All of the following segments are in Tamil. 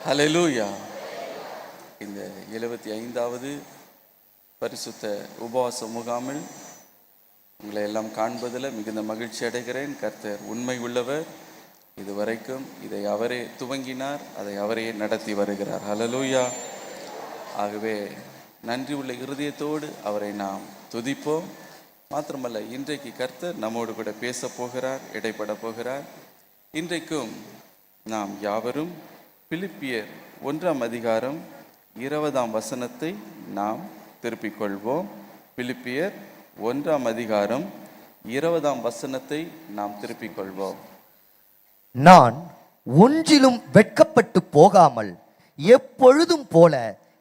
ஹல்லேலூயா. இந்த 75வது பரிசுத்த உபவாச முகாமில் உங்களை எல்லாம் காண்பதில் மிகுந்த மகிழ்ச்சி அடைகிறேன். கர்த்தர் உண்மை உள்ளவர். இதுவரைக்கும் இதை அவரே துவங்கினார், அதை அவரே நடத்தி வருகிறார். ஹல்லேலூயா. ஆகவே நன்றி உள்ள இருதயத்தோடு அவரை நாம் துதிப்போம். மாத்திரமல்ல, இன்றைக்கு கர்த்தர் நம்மோடு கூட பேச போகிறார், இடைப்பட போகிறார். இன்றைக்கும் நாம் யாவரும் பிலிப்பியர் 1ஆம் அதிகாரம் 20ஆம் வசனத்தை நாம் திருப்பிக் கொள்வோம். பிலிப்பியர் 1ஆம் அதிகாரம் 20ஆம் வசனத்தை நாம் திருப்பிக் கொள்வோம். நான் ஒன்றிலும் வெட்கப்பட்டு போகாமல் எப்பொழுதும் போல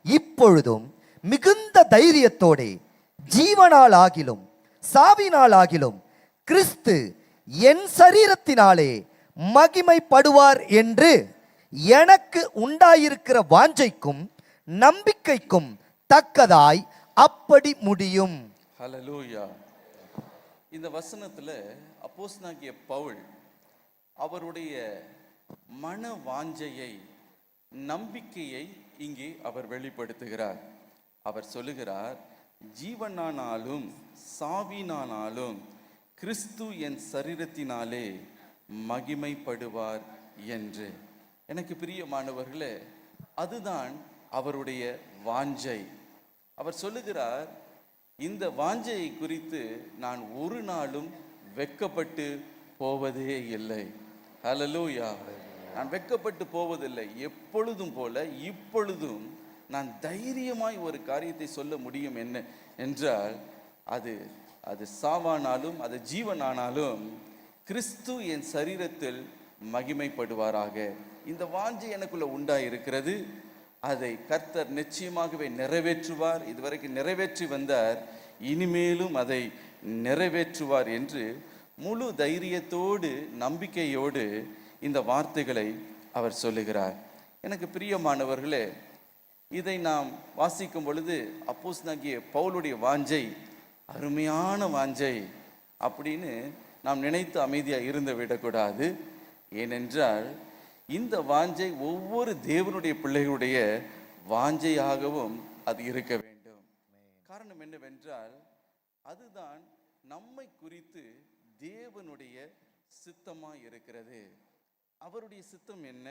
இப்பொழுதும் மிகுந்த தைரியத்தோட ஜீவனால் ஆகிலும் சாவினால் ஆகிலும் கிறிஸ்து என் சரீரத்தினாலே மகிமைப்படுவார் என்று எனக்கு உண்டாயிருக்கிற வாஞ்சைக்கும் நம்பிக்கைக்கும் தக்கதாய் அப்படி முடியும். ஹல்லேலூயா. இந்த வசனத்துல அப்போஸ்தலனாகிய பவுல் அவருடைய மன வாஞ்சையை, நம்பிக்கையை இங்கே அவர் வெளிப்படுத்துகிறார். அவர் சொல்லுகிறார், ஜீவனானாலும் சாவினானாலும் கிறிஸ்து என் சரீரத்தினாலே மகிமைப்படுவார் என்று. எனக்கு பிரியமானவர்களே, அதுதான் அவருடைய வாஞ்சை. அவர் சொல்லுகிறார், இந்த வாஞ்சையை குறித்து நான் ஒரு நாளும் வெட்கப்பட்டு போவதே இல்லை. ஹல்லேலூயா. நான் வெட்கப்பட்டு போவதில்லை. எப்பொழுதும் போல இப்பொழுதும் நான் தைரியமாய் ஒரு காரியத்தை சொல்ல முடியும். என்ன என்றால், அது சாவானாலும் அது ஜீவனானாலும் கிறிஸ்து என் சரீரத்தில் மகிமைப்படுவாராக. இந்த வாஞ்சை எனக்குள்ள உண்டாயிருக்கிறது. அதை கர்த்தர் நிச்சயமாகவே நிறைவேற்றுவார். இதுவரைக்கும் நிறைவேற்றி வந்தார், இனிமேலும் அதை நிறைவேற்றுவார் என்று முழு தைரியத்தோடு நம்பிக்கையோடு இந்த வார்த்தைகளை அவர் சொல்லுகிறார். எனக்கு பிரியமானவர்களே, இதை நாம் வாசிக்கும் பொழுது அப்போஸ்தலனாகிய பவுலுடைய வாஞ்சை அருமையான வாஞ்சை அப்படின்னு நாம் நினைத்து அமைதியாக இருந்து விடக்கூடாது. ஏனென்றால் இந்த வாஞ்சை ஒவ்வொரு தேவனுடைய பிள்ளைகளுடைய வாஞ்சையாகவும் அது இருக்க வேண்டும். காரணம் என்னவென்றால், அதுதான் நம்மை குறித்து தேவனுடைய சித்தமாய் இருக்கிறது. அவருடைய சித்தம் என்ன?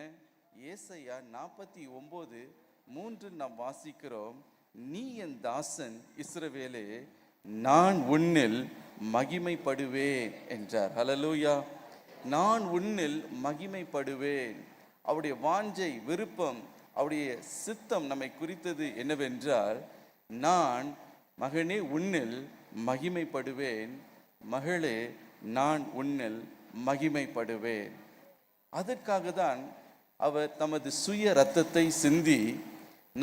ஏசாயா 49:3 நாம் வாசிக்கிறோம், நீ என் தாசன் இஸ்ரவேலே, நான் உன்னில் மகிமைப்படுவேன் என்றார். ஹல்லேலூயா. நான் உன்னில் மகிமைப்படுவேன். அவருடைய வாஞ்சை, விருப்பம், அவருடைய சித்தம் நம்மை குறித்தது என்னவென்றால், நான் மகனே உன்னில் மகிமைப்படுவேன், மகளே நான் உன்னில் மகிமைப்படுவேன். அதற்காக தான் அவர் தமது சுய இரத்தத்தை சிந்தி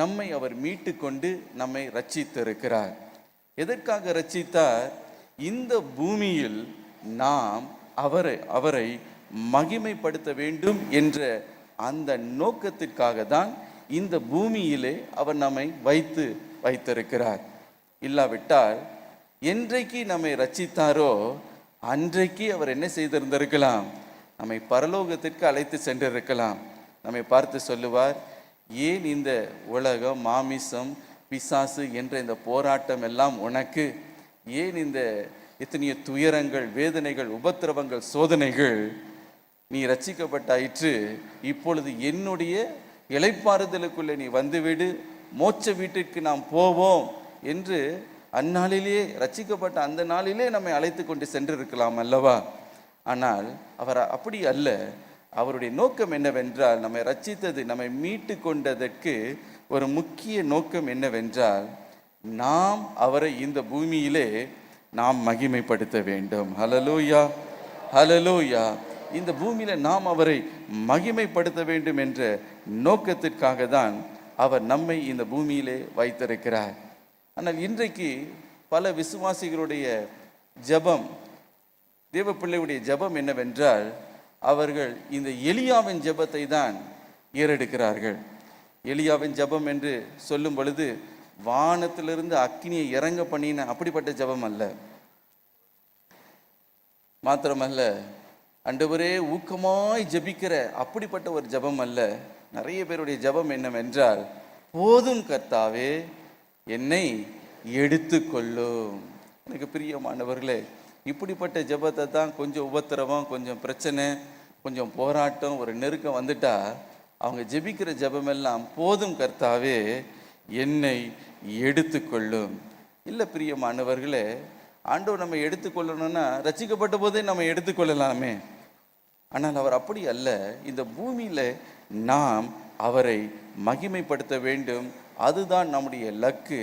நம்மை அவர் மீட்டு கொண்டு நம்மை ரட்சித்திருக்கிறார். எதற்காக ரட்சித்தார்? இந்த பூமியில் நாம் அவரை மகிமைப்படுத்த வேண்டும் என்ற அந்த நோக்கத்திற்காக தான் இந்த பூமியிலே அவர் நம்மை வைத்திருக்கிறார். இல்லாவிட்டால் என்றைக்கு நம்மை ரட்சித்தாரோ அன்றைக்கு அவர் என்ன செய்திருந்திருக்கலாம்? நம்மை பரலோகத்திற்கு அழைத்து சென்றிருக்கலாம். நம்மை பார்த்து சொல்லுவார், ஏன் இந்த உலகம், மாமிசம், பிசாசு என்ற இந்த போராட்டம் எல்லாம் உனக்கு? ஏன் இந்த எத்தனைய துயரங்கள், வேதனைகள், உபத்திரவங்கள், சோதனைகள்? நீ ரட்சிக்கப்பட்டாயிற்று, இப்பொழுது என்னுடைய இளைப்பாறுதலுக்குள்ளே நீ வந்துவிடு, மோட்ச வீட்டிற்கு நாம் போவோம் என்று அந்நாளிலே, ரட்சிக்கப்பட்ட அந்த நாளிலே நம்மை அழைத்து கொண்டு சென்றிருக்கலாம் அல்லவா? ஆனால் அவர் அப்படி அல்ல. அவருடைய நோக்கம் என்னவென்றால், நம்மை ரட்சித்தது, நம்மை மீட்டு கொண்டதற்கு ஒரு முக்கிய நோக்கம் என்னவென்றால், நாம் அவரை இந்த பூமியிலே நாம் மகிமைப்படுத்த வேண்டும். ஹல்லேலூயா, ஹல்லேலூயா. இந்த பூமியில நாம் அவரை மகிமைப்படுத்த வேண்டும் என்ற நோக்கத்திற்காக தான் அவர் நம்மை இந்த பூமியிலே வைத்திருக்கிறார். ஆனால் இன்றைக்கு பல விசுவாசிகளுடைய ஜெபம், தேவ பிள்ளையுடைய ஜெபம் என்னவென்றால், அவர்கள் இந்த எலியாவின் ஜெபத்தை தான் ஏறெடுக்கிறார்கள். எலியாவின் ஜெபம் என்று சொல்லும் பொழுது வானத்திலிருந்து அக்கினியை இறங்க பண்ணின அப்படிப்பட்ட ஜெபம் அல்ல. மாத்திரமல்ல, ஆண்டவரே ஊக்கமாய் ஜெபிக்கிற அப்படிப்பட்ட ஒரு ஜெபம் அல்ல. நிறைய பேருடைய ஜெபம் என்னவென்றால், போதும் கர்த்தாவே என்னை எடுத்துக்கொள்ளும். எனக்கு பிரியமானவர்களே, இப்படிப்பட்ட ஜெபத்தை தான் கொஞ்சம் உபத்திரவம், கொஞ்சம் பிரச்சனை, கொஞ்சம் போராட்டம், ஒரு நெருக்கம் வந்துட்டா அவங்க ஜெபிக்கிற ஜெபமெல்லாம் போதும் கர்த்தாவே என்னை எடுத்துக்கொள்ளும். இல்லை பிரியமானவர்களே, ஆண்டவர் நம்ம எடுத்துக்கொள்ளணும்னா ரட்சிக்கப்பட்ட போதே நம்ம எடுத்துக்கொள்ளலாமே. ஆனால் அவர் அப்படி அல்ல. இந்த பூமியில நாம் அவரை மகிமைப்படுத்த வேண்டும். அதுதான் நம்முடைய லக்கு,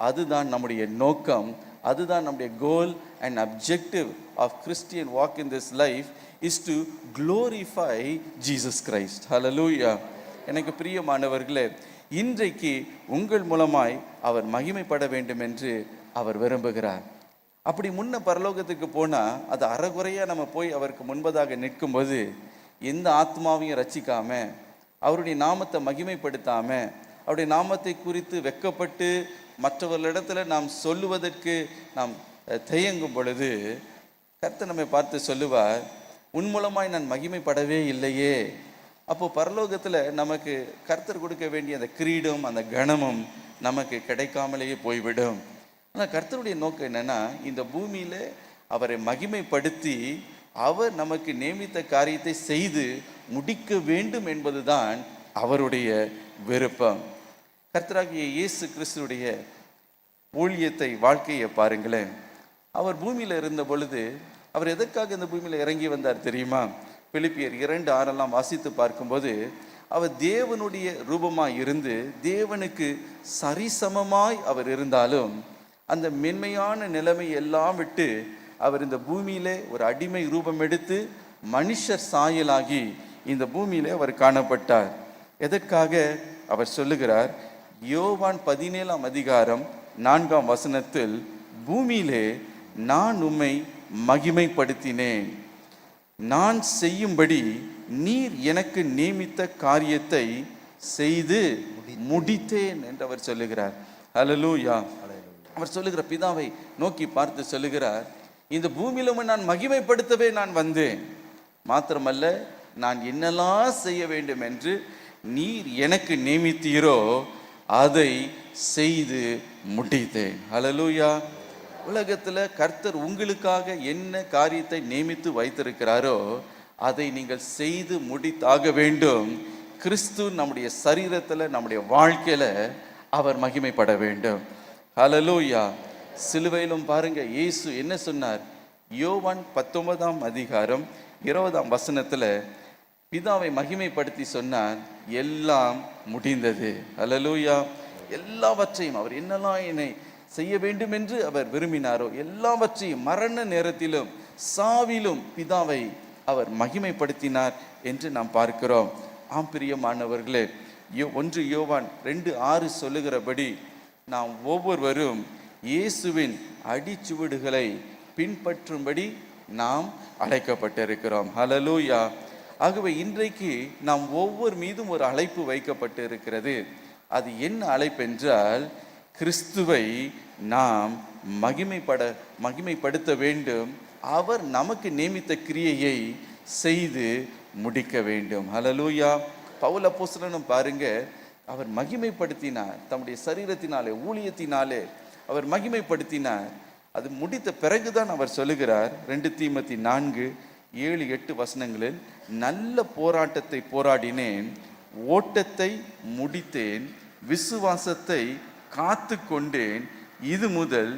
அதுதான் நம்முடைய நோக்கம், அதுதான் நம்முடைய goal and objective of Christian walk in this life is to glorify Jesus Christ. Hallelujah. எனக்கு பிரியமானவர்களே, இன்றைக்கு உங்கள் மூலமாய் அவர் மகிமைப்பட வேண்டும் என்று அவர் விரும்புகிறார். அப்படி முன்ன பரலோகத்துக்கு போனால் அது அறகுறையாக நம்ம போய் அவருக்கு முன்பதாக நிற்கும்போது எந்த ஆத்மாவையும் ரட்சிக்காம, அவருடைய நாமத்தை மகிமைப்படுத்தாம, அவருடைய நாமத்தை குறித்து வெட்கப்பட்டு மற்றவர்களிடத்துல நாம் சொல்லுவதற்கு நாம் தயங்கும் பொழுது கர்த்தர் நம்மை பார்த்து சொல்லுவார், உன் மூலமாய் நான் மகிமைப்படவே இல்லையே. அப்போ பரலோகத்தில் நமக்கு கர்த்தர் கொடுக்க வேண்டிய அந்த கிரீடம், அந்த கணமும் நமக்கு கிடைக்காமலேயே போய்விடும். ஆனால் கர்த்தருடைய நோக்கம் என்னன்னா, இந்த பூமியில அவரை மகிமைப்படுத்தி அவர் நமக்கு நியமித்த காரியத்தை செய்து முடிக்க வேண்டும் என்பதுதான் அவருடைய விருப்பம். கர்த்தராகிய இயேசு கிறிஸ்துடைய ஊழியத்தை, வாழ்க்கையை பாருங்களேன். அவர் பூமியில இருந்த பொழுது அவர் எதற்காக இந்த பூமியில இறங்கி வந்தார் தெரியுமா? பிலிப்பியர் 2:6 வாசித்து பார்க்கும்போது, அவர் தேவனுடைய ரூபமாய் இருந்து தேவனுக்கு சரிசமமாய் அவர் இருந்தாலும் அந்த மென்மையான நிலைமை எல்லாம் விட்டு அவர் இந்த பூமியிலே ஒரு அடிமை ரூபம் எடுத்து மனுஷர் சாயலாகி இந்த பூமியிலே அவர் காணப்பட்டார். எதற்காக அவர் சொல்லுகிறார்? யோவான் 17:4 பூமியிலே நான் உம்மை மகிமைப்படுத்தினேன், நான் செய்யும்படி நீர் எனக்கு நியமித்த காரியத்தை செய்து முடித்தேன் என்று அவர் சொல்லுகிறார். ஹல்லேலூயா. அவர் சொல்லுகிற பிதாவை நோக்கி பார்த்து சொல்லுகிறார், இந்த பூமியிலும் நான் மகிமைப்படுத்தவே நான் வந்தேன், மாத்திரமல்ல நான் என்னெல்லாம் செய்ய வேண்டும் என்று நீர் எனக்கு நியமித்தீரோ அதை செய்து முடித்தேன். ஹல்லேலூயா. உலகத்தில் கர்த்தர் உங்களுக்காக என்ன காரியத்தை நியமித்து வைத்திருக்கிறாரோ அதை நீங்கள் செய்து முடித்தாக வேண்டும். கிறிஸ்து நம்முடைய சரீரத்தில், நம்முடைய வாழ்க்கையில் அவர் மகிமைப்பட வேண்டும். ஹல்லேலூயா. சிலுவையிலும் பாருங்க, இயேசு என்ன சொன்னார்? யோவான் 19:20 பிதாவை மகிமைப்படுத்தி சொன்னார், எல்லாம் முடிந்தது. ஹல்லேலூயா. எல்லாவற்றையும் அவர் என்னெல்லாம் என்னை செய்ய வேண்டும் என்று அவர் விரும்பினாரோ எல்லாவற்றையும் மரண நேரத்திலும் சாவிலும் பிதாவை அவர் மகிமைப்படுத்தினார் என்று நாம் பார்க்கிறோம். ஆம் பிரியமானவர்களே, 1 யோவான் 2:6 சொல்லுகிறபடி நாம் ஒவ்வொருவரும் இயேசுவின் அடிச்சுவடுகளை பின்பற்றும்படி நாம் அழைக்கப்பட்டிருக்கிறோம். ஹல்லேலூயா. ஆகவே இன்றைக்கு நாம் ஒவ்வொரு மீதும் ஒரு அழைப்பு வைக்கப்பட்டு இருக்கிறது. அது என்ன அழைப்பு என்றால், கிறிஸ்துவை நாம் மகிமைப்படுத்த வேண்டும். அவர் நமக்கு நியமித்த கிரியையை செய்து முடிக்க வேண்டும். ஹல்லேலூயா. பவுல் அப்போஸ்தலனும் பாருங்க, அவர் மகிமைப்படுத்தினார், தம்முடைய சரீரத்தினாலே, ஊழியத்தினாலே அவர் மகிமைப்படுத்தினார். அது முடித்த பிறகுதான் அவர் சொல்லுகிறார், 2 தீமோத்தி 4:7-8 நல்ல போராட்டத்தை போராடினேன், ஓட்டத்தை முடித்தேன், விசுவாசத்தை காத்து கொண்டேன், இது முதல்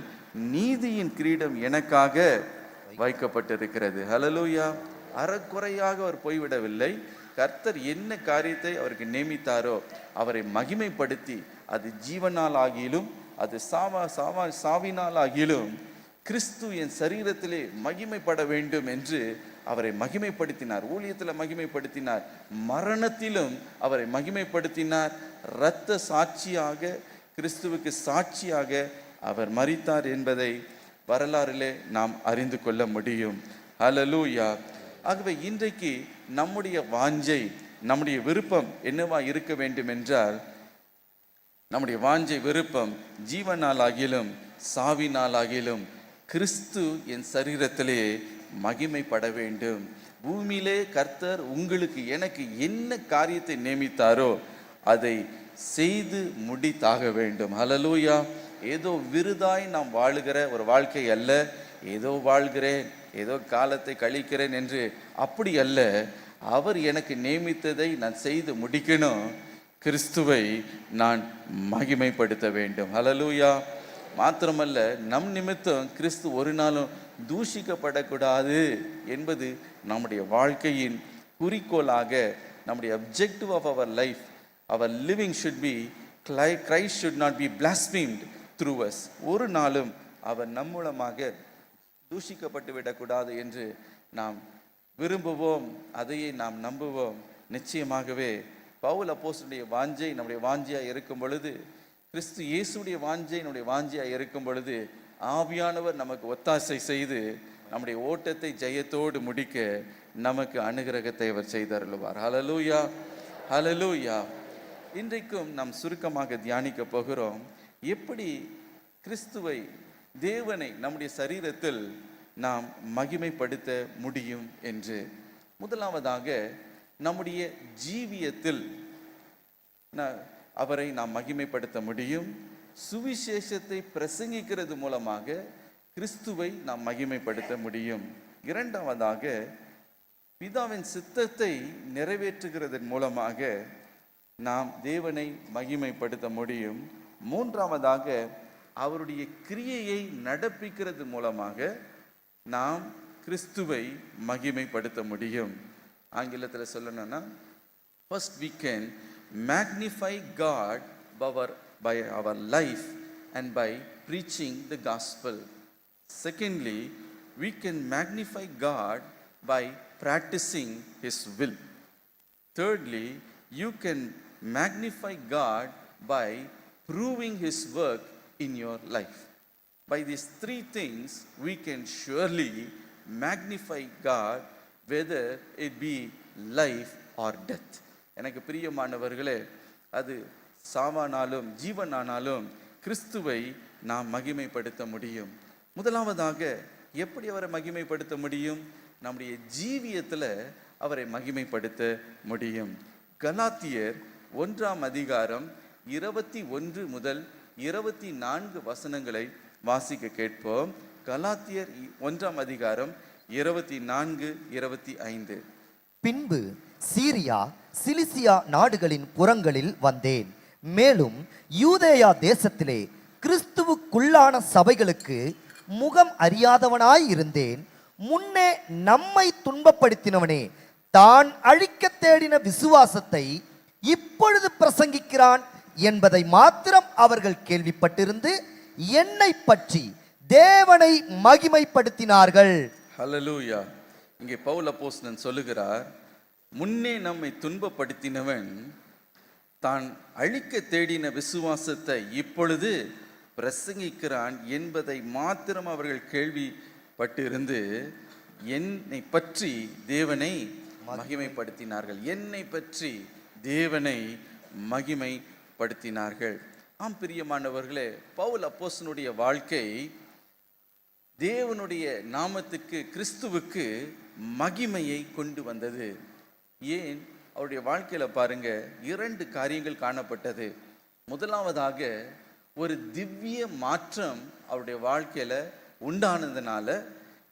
நீதியின் கிரீடம் எனக்காக வைக்கப்பட்டிருக்கிறது. ஹல்லேலூயா. அறக்குறையாக அவர் போய்விடவில்லை. கர்த்தர் என்ன காரியத்தை அவருக்கு நியமித்தாரோ அவரை மகிமைப்படுத்தி, அது ஜீவனால் ஆகிலும் அது சாவினால் ஆகிலும் கிறிஸ்து என் சரீரத்திலே மகிமைப்பட வேண்டும் என்று அவரை மகிமைப்படுத்தினார். ஊழியத்தில் மகிமைப்படுத்தினார், மரணத்திலும் அவரை மகிமைப்படுத்தினார். இரத்த சாட்சியாக, கிறிஸ்துவுக்கு சாட்சியாக அவர் மரித்தார் என்பதை வரலாறிலே நாம் அறிந்து கொள்ள முடியும். ஹல்லேலூயா. ஆகவே இன்றைக்கு நம்முடைய வாஞ்சை, நம்முடைய விருப்பம் என்னவா இருக்க வேண்டும் என்றால், நம்முடைய வாஞ்சை விருப்பம் ஜீவனாலாகிலும் சாவினாலாகிலும் கிறிஸ்து என் சரீரத்திலே மகிமைப்பட வேண்டும். பூமியிலே கர்த்தர் உங்களுக்கு எனக்கு என்ன காரியத்தை நியமித்தாரோ அதை செய்து முடித்தாக வேண்டும். ஹல்லேலூயா. ஏதோ விருதாய் நாம் வாழுகிற ஒரு வாழ்க்கை அல்ல. ஏதோ வாழ்கிறேன், ஏதோ காலத்தை கழிக்கிறேன் என்று அப்படி அல்ல. அவர் எனக்கு நியமித்ததை நான் செய்து முடிக்கணும். கிறிஸ்துவை நான் மகிமைப்படுத்த வேண்டும். ஹல்லேலூயா. மாத்திரமல்ல, நம் நிமித்தம் கிறிஸ்து ஒரு நாளும் தூஷிக்கப்படக்கூடாது என்பது நம்முடைய வாழ்க்கையின் குறிக்கோளாக, நம்முடைய objective of our life, our living should be Christ should not be blasphemed through us. ஒரு நாளும் அவர் நம் மூலமாக தூஷிக்கப்பட்டு விடக்கூடாது என்று நாம் விரும்புவோம், அதையே நாம் நம்புவோம். நிச்சயமாகவே பவுல் அப்போஸ்தலனுடைய வாஞ்சை நம்முடைய வாஞ்சையாக இருக்கும் பொழுது, கிறிஸ்து இயேசுடைய வாஞ்சை நம்முடைய வாஞ்சையாக இருக்கும் பொழுது, ஆவியானவர் நமக்கு ஒத்தாசை செய்து நம்முடைய ஓட்டத்தை ஜெயத்தோடு முடிக்க நமக்கு அனுகிரகத்தை அவர் செய்தருளுவார். ஹல்லேலூயா, ஹல்லேலூயா. இன்றைக்கும் நாம் சுருக்கமாக தியானிக்க போகிறோம், எப்படி கிறிஸ்துவை, தேவனை நம்முடைய சரீரத்தில் நாம் மகிமைப்படுத்த முடியும் என்று. முதலாவதாக, நம்முடைய ஜீவியத்தில் அவரை நாம் மகிமைப்படுத்த முடியும். சுவிசேஷத்தை பிரசங்கிக்கிறது மூலமாக கிறிஸ்துவை நாம் மகிமைப்படுத்த முடியும். இரண்டாவதாக, பிதாவின் சித்தத்தை நிறைவேற்றுகிறதன் மூலமாக நாம் தேவனை மகிமைப்படுத்த முடியும். மூன்றாவதாக, அவருடைய கிரியையை நடப்பிக்கிறது மூலமாக நாம் கிறிஸ்துவை மகிமைப்படுத்த முடியும். ஆங்கிலத்தில் சொல்லணும்னா, first we can magnify God by our life and by preaching the gospel. Secondly, we can magnify God by practicing his will. Thirdly, you can magnify God by proving his work in your life. By these three things we can surely magnify God, whether it be life or death. எனக்கு பிரியமானவர்களே, அது சாவானாலும் ஜீவனானாலும் கிறிஸ்துவை நாம் மகிமைப்படுத்த முடியும். முதலாவதாக, எப்படி அவரை மகிமைப்படுத்த முடியும்? நம்முடைய ஜீவியத்தில் அவரை மகிமைப்படுத்த முடியும். கலாத்தியர் 1ஆம் அதிகாரம் 21 முதல் 24 வசனங்களை வாசிக்க கேட்போம். கலாத்தியர் 1ஆம் அதிகாரம் 24, 25. பின்பு சீரியா சிலிசியா நாடுகளின் புறங்களில் வந்தேன். மேலும் யூதேயா தேசத்திலே கிறிஸ்துவுக்குள்ளான சபைகளுக்கு முகம் அறியாதவனாய் இருந்தேன். முன்னே நம்மை துன்பப்படுத்தினவனே தான் அழிக்க தேடின விசுவாசத்தை இப்பொழுது பிரசங்கிக்கிறான் என்பதை மாத்திரம் அவர்கள் கேள்விப்பட்டிருந்து என்னை பற்றி தேவனை மகிமைப்படுத்தினார்கள். ஹல்லேலூயா. இங்கே பவுல் அப்போஸ்தலன் சொல்லுகிறார், முன்னே நம்மை துன்பப்படுத்தினவன் தான் அழிக்க தேடின விசுவாசத்தை இப்பொழுது பிரசங்கிக்கிறான் என்பதை மாத்திரம் அவர்கள் கேள்விப்பட்டிருந்து என்னை பற்றி தேவனை மகிமைப்படுத்தினார்கள். என்னை பற்றி தேவனை மகிமைப்படுத்தினார்கள். ஆம் பிரியமானவர்களே, பவுல் அப்போஸ்தலனுடைய வாழ்க்கை தேவனுடைய நாமத்துக்கு, கிறிஸ்துவுக்கு மகிமையை கொண்டு வந்தது. ஏன்? அவருடைய வாழ்க்கையில பாருங்க, 2 காரியங்கள் காணப்பட்டது. முதலாவதாக, ஒரு திவ்ய மாற்றம் அவருடைய வாழ்க்கையில உண்டானதுனால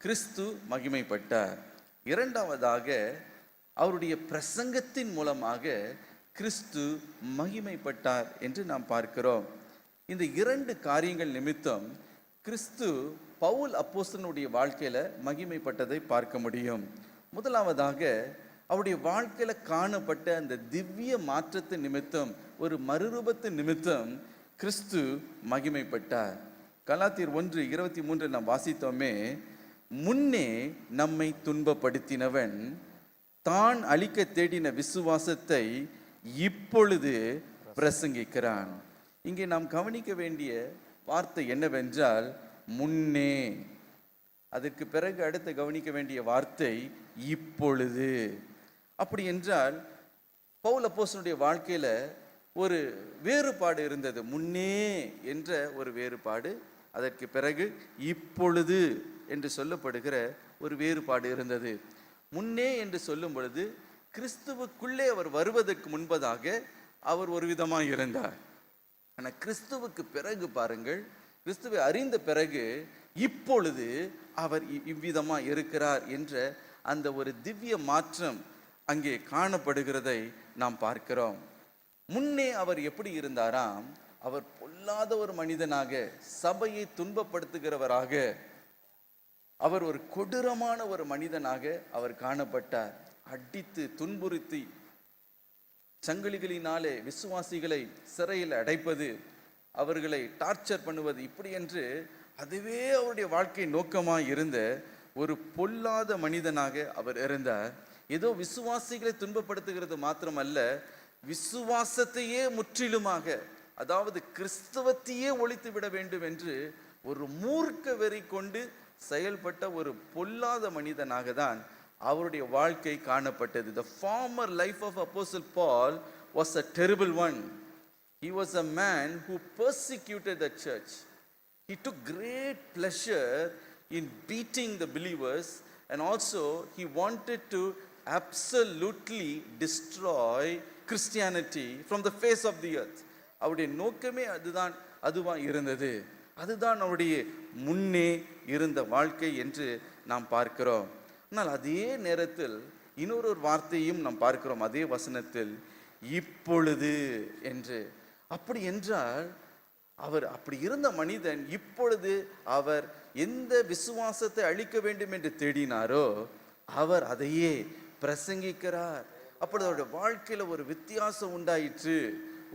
கிறிஸ்து மகிமைப்பட்டார். இரண்டாவதாக, அவருடைய பிரசங்கத்தின் மூலமாக கிறிஸ்து மகிமைப்பட்டார் என்று நாம் பார்க்கிறோம். இந்த 2 காரியங்கள் நிமித்தம் கிறிஸ்து பவுல் அப்போஸ்தலனுடைய வாழ்க்கையில மகிமைப்பட்டதை பார்க்க முடியும். முதலாவதாக, அவருடைய வாழ்க்கையில காணப்பட்ட அந்த திவ்ய மாற்றத்தின் நிமித்தம், ஒரு மறுரூபத்தின் நிமித்தம் கிறிஸ்து மகிமைப்பட்டார். கலாத்தியர் 1:23 நாம் வாசித்தோமே, முன்னே நம்மை துன்பப்படுத்தினவன் தான் அழிக்க தேடின விசுவாசத்தை இப்பொழுது பிரசங்கிக்கிறான். இங்கே நாம் கவனிக்க வேண்டிய வார்த்தை என்னவென்றால் முன்னே. அதற்கு பிறகு அடுத்து கவனிக்க வேண்டிய வார்த்தை இப்பொழுது. அப்படி என்றால் பவுல் அப்போஸ்தலனுடைய வாழ்க்கையில ஒரு வேறுபாடு இருந்தது. முன்னே என்ற ஒரு வேறுபாடு, அதற்கு பிறகு இப்பொழுது என்று சொல்லப்படுகிற ஒரு வேறுபாடு இருந்தது. முன்னே என்று சொல்லும் பொழுது கிறிஸ்துவுக்குள்ளே அவர் வருவதற்கு முன்பதாக அவர் ஒரு விதமாக இருந்தார். ஆனால் கிறிஸ்துவுக்கு பிறகு பாருங்கள், கிறிஸ்துவை அறிந்த பிறகு இப்பொழுது அவர் இவ்விதமாக இருக்கிறார் என்ற அந்த ஒரு திவ்ய மாற்றம் அங்கே காணப்படுகிறதை நாம் பார்க்கிறோம். முன்னே அவர் எப்படி இருந்தாராம்? அவர் பொல்லாத ஒரு மனிதனாக, சபையை துன்பப்படுத்துகிறவராக, அவர் ஒரு கொடூரமான ஒரு மனிதனாக அவர் காணப்பட்டார். அடித்து துன்புறுத்தி சங்கிலிகளினாலே விசுவாசிகளை சிறையில் அடைப்பது, அவர்களை டார்ச்சர் பண்ணுவது, இப்படி என்று அதுவே அவருடைய வாழ்க்கை நோக்கமாக இருந்த ஒரு பொல்லாத மனிதனாக அவர் இருந்தார். ஏதோ விசுவாசிகளை துன்பப்படுத்துகிறது மாத்திரமல்ல, விசுவாசத்தையே முற்றிலுமாக, அதாவது கிறிஸ்தவத்தையே ஒழித்து விட வேண்டும் என்று ஒரு மூர்க்க வெறி கொண்டு செயல்பட்ட ஒரு பொல்லாத மனிதனாக தான் அவருடைய வாழ்க்கை காணப்பட்டது. The former life of Apostle Paul was a terrible one. He was a man who persecuted the church. He took great pleasure in beating the believers, and also he wanted to absolutely destroy Christianity from the face of the earth. அவருடைய நோக்கமே அதுதான் இருந்தது. அதுதான் அவருடைய முன்னே இருந்த வாழ்க்கை என்று நாம் பார்க்கிறோம். ஆனால் அதே நேரத்தில் இன்னொரு வார்த்தையும் நாம் பார்க்கிறோம் அதே வசனத்தில், இப்பொழுது என்று. அப்படி என்றால் அவர் அப்படி இருந்த மனிதன் இப்பொழுது அவர் எந்த விசுவாசத்தை அழிக்க வேண்டும் என்று தேடினாரோ அவர் அதையே பிரசங்கிக்கிறார். அப்படி அவருடைய வாழ்க்கையில ஒரு வித்தியாசம் உண்டாயிற்று,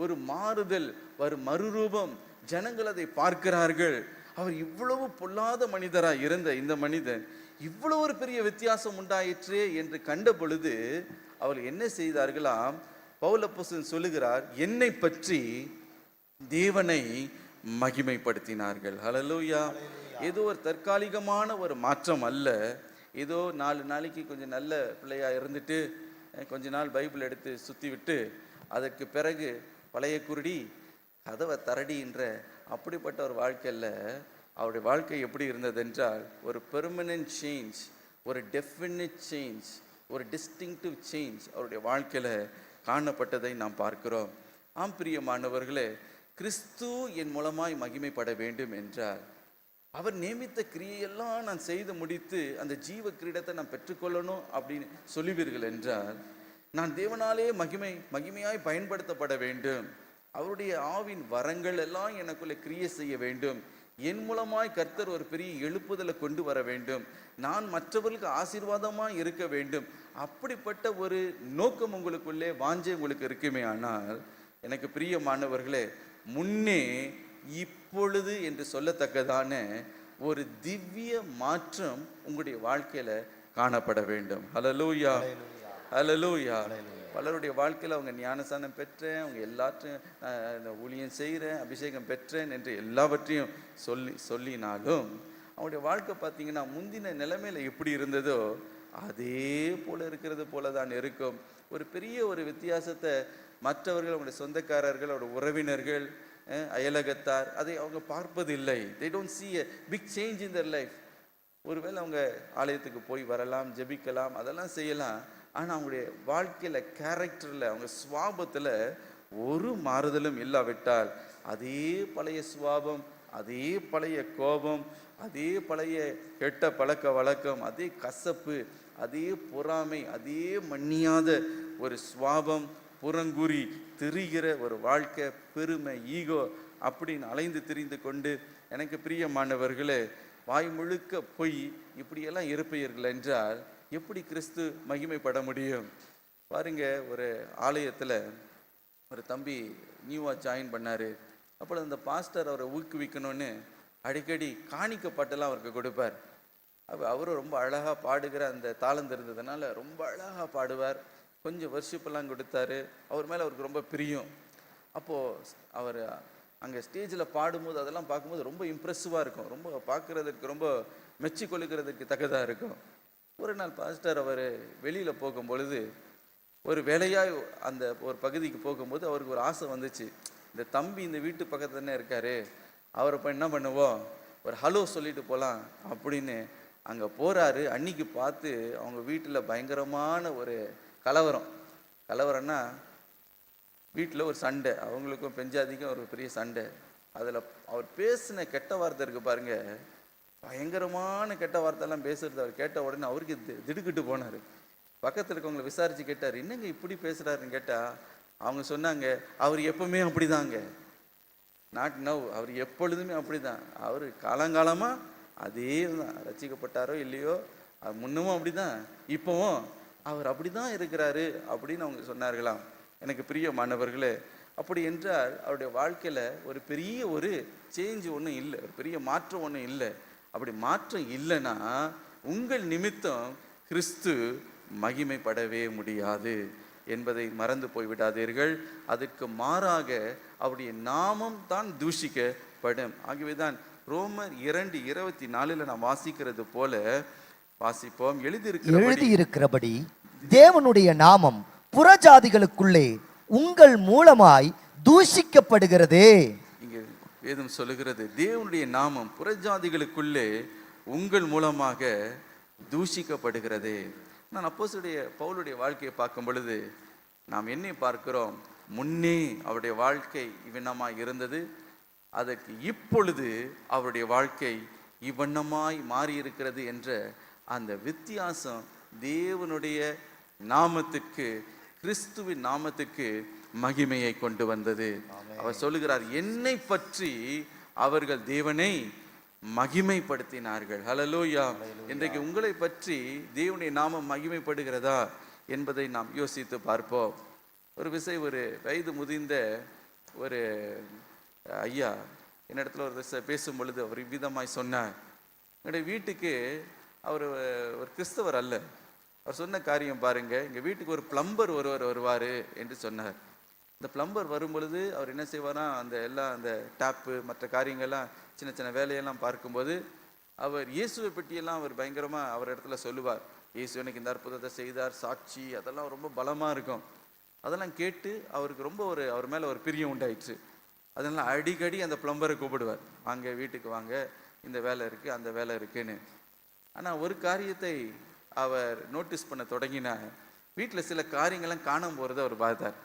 ஒரு மாறுதல், ஒரு மறுரூபம். ஜனங்கள் அதை பார்க்கிறார்கள். அவர் இவ்வளவு பொல்லாத மனிதராக இருந்த இந்த மனிதன் இவ்வளவு ஒரு பெரிய வித்தியாசம் உண்டாயிற்று என்று கண்ட பொழுது அவர் என்ன செய்தார்களாம்? பவுல் அப்போஸ்தலன் சொல்லுகிறார், என்னை பற்றி தேவனை மகிமைப்படுத்தினார்கள். ஹல்லேலூயா. ஏதோ ஒரு தற்காலிகமான ஒரு மாற்றம் அல்ல. ஏதோ 4 நாளைக்கு கொஞ்சம் நல்ல பிள்ளையா இருந்துட்டு கொஞ்ச நாள் பைபிள் எடுத்து சுற்றி விட்டு அதற்கு பிறகு பழைய குருடி கதவை தரடின்ற அப்படிப்பட்ட ஒரு வாழ்க்கையில் அவருடைய வாழ்க்கை எப்படி இருந்தது என்றால் ஒரு பெர்மனன்ட் சேஞ்ச், ஒரு டெஃபினிட் சேஞ்ச், ஒரு டிஸ்டிங்டிவ் சேஞ்ச் அவருடைய வாழ்க்கையில் காணப்பட்டதை நாம் பார்க்கிறோம். ஆம் பிரியமானவர்களே, கிறிஸ்து என் மூலமாய் மகிமைப்பட வேண்டும் என்றால் அவர் நியமித்த கிரியையெல்லாம் நான் செய்து முடித்து அந்த ஜீவ கிரீடத்தை நான் பெற்றுக்கொள்ளணும் அப்படின்னு சொல்லுவீர்கள் என்றால் நான் தேவனாலே மகிமையாய் பயன்படுத்தப்பட வேண்டும். அவருடைய ஆவின் வரங்கள் எல்லாம் எனக்குள்ளே கிரியை செய்ய வேண்டும். என் மூலமாய் கர்த்தர் ஒரு பெரிய எழுப்புதலை கொண்டு வர வேண்டும். நான் மற்றவர்களுக்கு ஆசீர்வாதமாக இருக்க வேண்டும். அப்படிப்பட்ட ஒரு நோக்கம் உங்களுக்குள்ளே, வாஞ்சை உங்களுக்கு இருக்குமே ஆனால் எனக்கு பிரியமானவர்களே, முன்னே இப்பொழுது என்று சொல்லத்தக்கதான ஒரு திவ்ய மாற்றம் உங்களுடைய வாழ்க்கையில காணப்பட வேண்டும். ஹல்லேலூயா, ஹல்லேலூயா. பலருடைய வாழ்க்கையில் அவங்க ஞானஸ்நானம் பெற்றேன், அவங்க எல்லாத்தையும் ஊழியம் செய்கிறேன், அபிஷேகம் பெற்றேன் என்று எல்லாவற்றையும் சொல்லினாலும் அவங்களுடைய வாழ்க்கை பார்த்தீங்கன்னா முந்தின நிலைமையில் எப்படி இருந்ததோ அதே போல இருக்கிறது போல தான் இருக்கும். ஒரு பெரிய ஒரு வித்தியாசத்தை மற்றவர்கள், அவங்களுடைய சொந்தக்காரர்கள், அவருடைய உறவினர்கள், அயலகத்தார் அதை அவங்க பார்ப்பதில்லை. they don't see a big change in their life. ஒருவேளை அவங்க ஆலயத்துக்கு போய் வரலாம், ஜெபிக்கலாம், அதெல்லாம் செய்யலாம். ஆனால் அவங்களுடைய வாழ்க்கையில், கேரக்டரில், அவங்க சுவாபத்தில் ஒரு மாறுதலும் இல்லாவிட்டால் அதே பழைய சுவாபம், அதே பழைய கோபம், அதே பழைய கெட்ட பழக்க வழக்கம், அதே கசப்பு, அதே பொறாமை, அதே மன்னியாத ஒரு சுவாபம், புறங்குறி திரிகிற ஒரு வாழ்க்கை, பெருமை, ஈகோ அப்படின்னு அலைந்து திரிந்து கொண்டு, எனக்கு பிரியமானவர்களே, வாய் முழுக்க பொய், இப்படியெல்லாம் இருப்பீர்கள் என்றால் எப்படி கிறிஸ்து மகிமைப்பட முடியும்? பாருங்க, ஒரு ஆலயத்தில் ஒரு தம்பி நியூவாக ஜாயின் பண்ணார். அப்போ அந்த பாஸ்டர் அவரை ஊக்குவிக்கணும்னு அடிக்கடி காணிக்க பாட்டெல்லாம் அவருக்கு கொடுப்பார். அவரும் ரொம்ப அழகாக பாடுகிற அந்த தாளம் இருந்ததுனால ரொம்ப அழகாக பாடுவார். கொஞ்சம் வர்ஷிப்பெல்லாம் கொடுத்தாரு. அவர் மேலே அவருக்கு ரொம்ப பிரியம். அப்போது அவர் அங்கே ஸ்டேஜில் பாடும்போது அதெல்லாம் பார்க்கும்போது ரொம்ப இம்ப்ரெசிவாக இருக்கும், ரொம்ப பார்க்குறதுக்கு ரொம்ப மெச்சி கொள்ளுக்கிறதுக்கு தக்கதாக இருக்கும். ஒரு நாள் பாஸ்டர் அவர் வெளியில் போகும்பொழுது ஒரு வேலையாக அந்த ஒரு பகுதிக்கு போகும்போது அவருக்கு ஒரு ஆசை வந்துச்சு, இந்த தம்பி இந்த வீட்டு பக்கத்தில் தானே இருக்கார், அவரை போய் என்ன பண்ணுவோம், ஒரு ஹலோ சொல்லிட்டு போகலாம் அப்படின்னு அங்கே போகிறாரு. அன்னைக்கு பார்த்து அவங்க வீட்டில் பயங்கரமான ஒரு கலவரம்னா வீட்டில் ஒரு சண்டை, அவங்களுக்கும் பெஞ்சாதிக்கும் ஒரு பெரிய சண்டை. அதில் அவர் பேசின கெட்ட வார்த்தை இருக்கு பாருங்க, பயங்கரமான கெட்ட வார்த்தைலாம் பேசுறது. அவர் கேட்ட உடனே அவருக்கு திடுக்கிட்டு போனார். பக்கத்தில் இருக்கவங்களை விசாரித்து கேட்டார், என்னங்க இப்படி பேசுகிறாருன்னு கேட்டால் அவங்க சொன்னாங்க, அவர் எப்பவுமே அப்படிதாங்க, நாட் நவ், அவர் எப்பொழுதுமே அப்படிதான், அவர் காலங்காலமாக அதே தான், ரசிக்கப்பட்டாரோ இல்லையோ அது முன்னமும் அப்படிதான், இப்போவும் அவர் அப்படிதான் இருக்கிறாரு அப்படின்னு அவங்க சொன்னார்களாம். எனக்கு பிரியமானவர்களே, அப்படி என்றால் அவருடைய வாழ்க்கையில் ஒரு பெரிய ஒரு சேஞ்ச் ஒன்றும் இல்லை, ஒரு பெரிய மாற்றம் ஒன்றும் இல்லை. அப்படி மாற்றம் இல்லைன்னா உங்கள் நிமித்தம் கிறிஸ்து மகிமைப்படவே முடியாது என்பதை மறந்து போய்விடாதீர்கள். அதற்கு மாறாக அவருடைய நாமம் தான் தூஷிக்கப்படும். ஆகவேதான் ரோமர் 2:24 நாம் வாசிக்கிறது போல வாசிப்போம். எழுதியிருக்கிறபடி தேவனுடைய நாமம் புறஜாதிகளுக்குள்ளே உங்கள் மூலமாய் தூஷிக்கப்படுகிறதே. இங்கே வேதம் சொல்லுகிறது, தேவனுடைய நாமம் புறஜாதிகளுக்குள்ளே உங்கள் மூலமாக தூஷிக்கப்படுகிறதே. நான் அப்போஸ்தலனுடைய பவுலுடைய வாழ்க்கையை பார்க்கும் பொழுது நாம் என்ன பார்க்கிறோம்? முன்னே அவருடைய வாழ்க்கை இவ்வண்ணமாய் இருந்தது, அதற்கு இப்பொழுது அவருடைய வாழ்க்கை இவ்வண்ணமாய் மாறி இருக்கிறது என்ற அந்த வித்தியாசம் தேவனுடைய நாமத்துக்கு, கிறிஸ்துவின் நாமத்துக்கு மகிமையை கொண்டு வந்தது. அவர் சொல்லுகிறார், என்னை பற்றி அவர்கள் தேவனை மகிமைப்படுத்தினார்கள். ஹல்லேலூயா. இன்றைக்கு உங்களை பற்றி தேவனுடைய நாமம் மகிமைப்படுகிறதா என்பதை நாம் யோசித்து பார்ப்போம். ஒரு வயது முதிர்ந்த ஒரு ஐயா என்னிடத்துல ஒரு பேசும் பொழுது அவர் இவ்விதமாய் சொன்னார். என்னுடைய வீட்டுக்கு அவர் ஒரு கிறிஸ்தவர் அல்ல. அவர் சொன்ன காரியம் பாருங்க, எங்கள் வீட்டுக்கு ஒரு பிளம்பர் வருவார் என்று சொன்னார். இந்த பிளம்பர் வரும் பொழுது அவர் என்ன செய்வாரா, அந்த டேப்பு மற்ற காரியங்கள்லாம் சின்ன சின்ன வேலையெல்லாம் பார்க்கும்போது அவர் இயேசுவை பற்றியெல்லாம் அவர் பயங்கரமாக அவர் இடத்துல சொல்லுவார். இயேசு எனக்கு இந்த அற்புதத்தை செய்தார், சாட்சி, அதெல்லாம் ரொம்ப பலமாக இருக்கும். அதெல்லாம் கேட்டு அவருக்கு ரொம்ப அவர் மேலே ஒரு பிரியம் உண்டாயிடுச்சு. அதனால அடிக்கடி அந்த பிளம்பரை கூப்பிடுவார், வாங்க வீட்டுக்கு வாங்க, இந்த வேலை இருக்குது அந்த வேலை இருக்குன்னு. ஆனால் ஒரு காரியத்தை அவர் நோட்டீஸ் பண்ண தொடங்கினார், வீட்டில் சில காரியங்கள்லாம் காணாம போகிறத அவர் பார்த்தார்.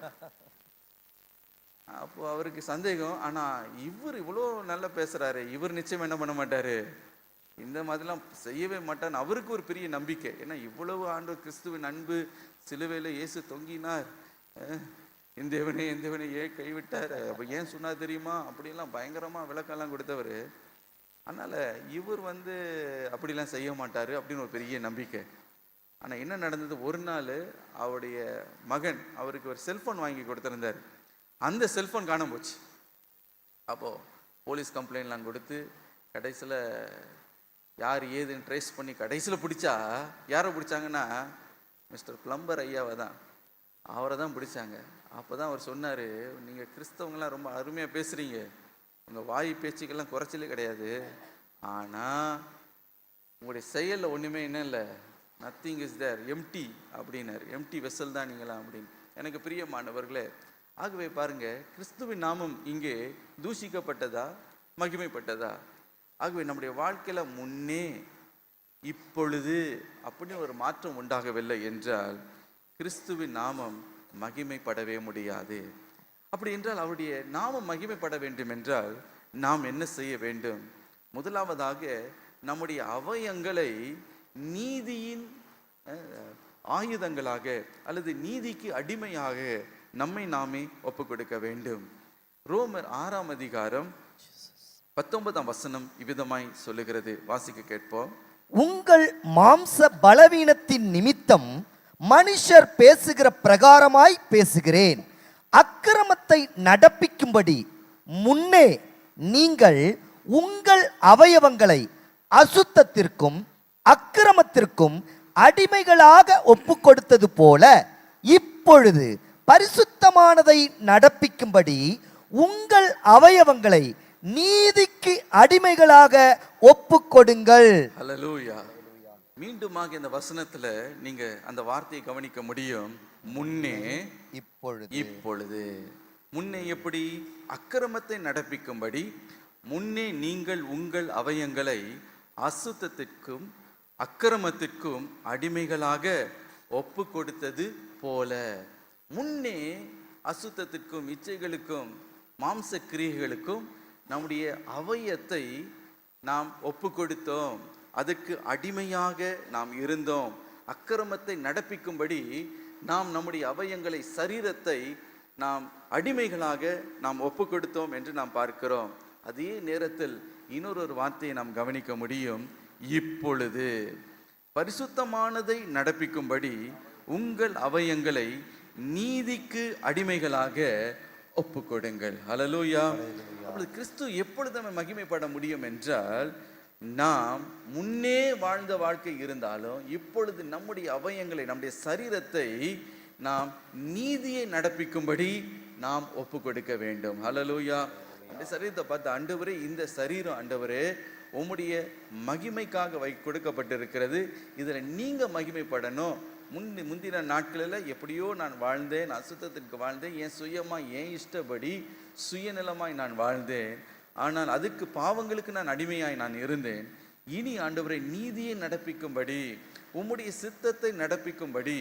அப்போ அவருக்கு சந்தேகம், ஆனால் இவர் இவ்வளோ நல்லா பேசுகிறாரு, இவர் நிச்சயம் என்ன பண்ண மாட்டார், இந்த மாதிரிலாம் செய்யவே மாட்டான்னு அவருக்கு ஒரு பெரிய நம்பிக்கை. ஏன்னா இவ்வளவு ஆண்டவர் கிறிஸ்துவின் அன்பு, சிலுவையில் இயேசு தொங்கினார், எந்தவனே ஏன் கைவிட்டார், அப்போ ஏன் சொன்னார் தெரியுமா, அப்படிலாம் பயங்கரமாக விளக்கெல்லாம் கொடுத்தவர். அதனால் இவர் அப்படிலாம் செய்ய மாட்டார் அப்படின்னு ஒரு பெரிய நம்பிக்கை. ஆனால் என்ன நடந்தது, ஒரு நாள் அவருடைய மகன் அவருக்கு ஒரு செல்ஃபோன் வாங்கி கொடுத்துருந்தார். அந்த செல்ஃபோன் காணாம போச்சு. அப்போது போலீஸ் கம்ப்ளைண்ட்லாம் கொடுத்து கடைசியில் யார் ஏதுன்னு ட்ரேஸ் பண்ணி கடைசியில் பிடிச்சா, யாரை பிடிச்சாங்கன்னா மிஸ்டர் பிளம்பர் ஐயாவை தான், அவரை தான் பிடிச்சாங்க. அப்போ தான் அவர் சொன்னார், நீங்கள் கிறிஸ்தவங்களாம் ரொம்ப அருமையாக பேசுகிறீங்க, உங்கள் வாய் பேச்சுக்கெல்லாம் குறைச்சலே கிடையாது, ஆனால் உங்களுடைய செயலில் ஒன்றுமே என்ன இல்லை, நத்திங் இஸ் தேர், எம்டி அப்படின்னாரு. எம்டி வெசல் தான் நீங்களாம் அப்படின்னு. எனக்கு பிரியமானவர்களே, ஆகவே பாருங்க, கிறிஸ்துவின் நாமம் இங்கே தூஷிக்கப்பட்டதா மகிமைப்பட்டதா? ஆகவே நம்முடைய வாழ்க்கையில முன்னே இப்பொழுது அப்படின்னு ஒரு மாற்றம் உண்டாகவில்லை என்றால் கிறிஸ்துவின் நாமம் மகிமைப்படவே முடியாது. அப்படி என்றால் அவருடைய நாமம் மகிமைப்பட வேண்டும் என்றால் நாம் என்ன செய்ய வேண்டும்? முதலாவதாக நம்முடைய அவயங்களை நீதியின் ஆயுதங்களாக அல்லது நீதிக்கு அடிமையாக நம்மை நாமே ஒப்பு கொடுக்க வேண்டும். ரோமர் 6:19 இவ்விதமாய் சொல்லுகிறது, வாசிக்க கேட்போம். உங்கள் மாம்ச பலவீனத்தின் நிமித்தம் மனுஷர் பேசுகிற பிரகாரமாய் பேசுகிறேன், அக்கிரமத்தை நடப்பிக்கும்படி முன்னே நீங்கள் உங்கள் அவயவங்களை அசுத்தத்திற்கும் அக்கிரமத்திற்கும் அடிமைகளாக ஒப்பு கொடுத்தது போல இப்பொழுது பரிசுத்தமானதை நடப்பிக்கும்படி உங்கள் அவயவங்களை நீதிக்கு அடிமைகளாக ஒப்பு கொடுங்கள். ஹல்லேலூயா. மீண்டுமாக இந்த வசனத்துல நீங்க அந்த வார்த்தையை கவனிக்க முடியும். முன்னே இப்பொழுது. முன்னே எப்படி? அக்கிரமத்தை நடப்பிக்கும்படி முன்னே நீங்கள் உங்கள் அவயங்களை அசுத்தத்திற்கும் அக்கிரமத்திற்கும் அடிமைகளாக ஒப்பு கொடுத்தது போல. முன்னே அசுத்தத்திற்கும் இச்சைகளுக்கும் மாம்ச கிரியைகளுக்கும் நம்முடைய அவயத்தை நாம் ஒப்பு கொடுத்தோம், அதுக்கு அடிமையாக நாம் இருந்தோம். அக்கிரமத்தை நடப்பிக்கும்படி நாம் நம்முடைய அவயங்களை, சரீரத்தை நாம் அடிமைகளாக நாம் ஒப்பு கொடுத்தோம் என்று நாம் பார்க்கிறோம். அதே நேரத்தில் இன்னொரு வார்த்தையை நாம் கவனிக்க முடியும். இப்பொழுது பரிசுத்தமானதை நடப்பிக்கும்படி உங்கள் அவயங்களை நீதிக்கு அடிமைகளாக ஒப்பு கொடுங்கள். ஹல்லேலூயா. அப்பொழுது கிறிஸ்து எப்பொழுது நம்ம மகிமைப்பட முடியும் என்றால், நாம் முன்னே வாழ்ந்த வாழ்க்கை இருந்தாலும் இப்பொழுது நம்முடைய அவயங்களை, நம்முடைய சரீரத்தை நாம் நீதியை நடப்பிக்கும்படி நாம் ஒப்பு கொடுக்க வேண்டும். ஹல்லேலூயா. அந்த சரீரத்தை பார்த்து, ஆண்டவரே இந்த சரீரம் ஆண்டவரே உம்முடைய மகிமைக்காக கொடுக்கப்பட்டிருக்கிறது, இதில் நீங்க மகிமைப்படணும். முந்தின நாட்களில் எப்படியோ நான் வாழ்ந்தேன், அசுத்தத்திற்கு வாழ்ந்தேன், என் சுயமா என் இஷ்டப்படி சுயநலமாய் நான் வாழ்ந்தேன், ஆனால் அதுக்கு பாவங்களுக்கு நான் அடிமையாய் நான் இருந்தேன். இனி ஆண்டவரை நீதியை நடப்பிக்கும்படி, உம்முடைய சித்தத்தை நடப்பிக்கும்படி,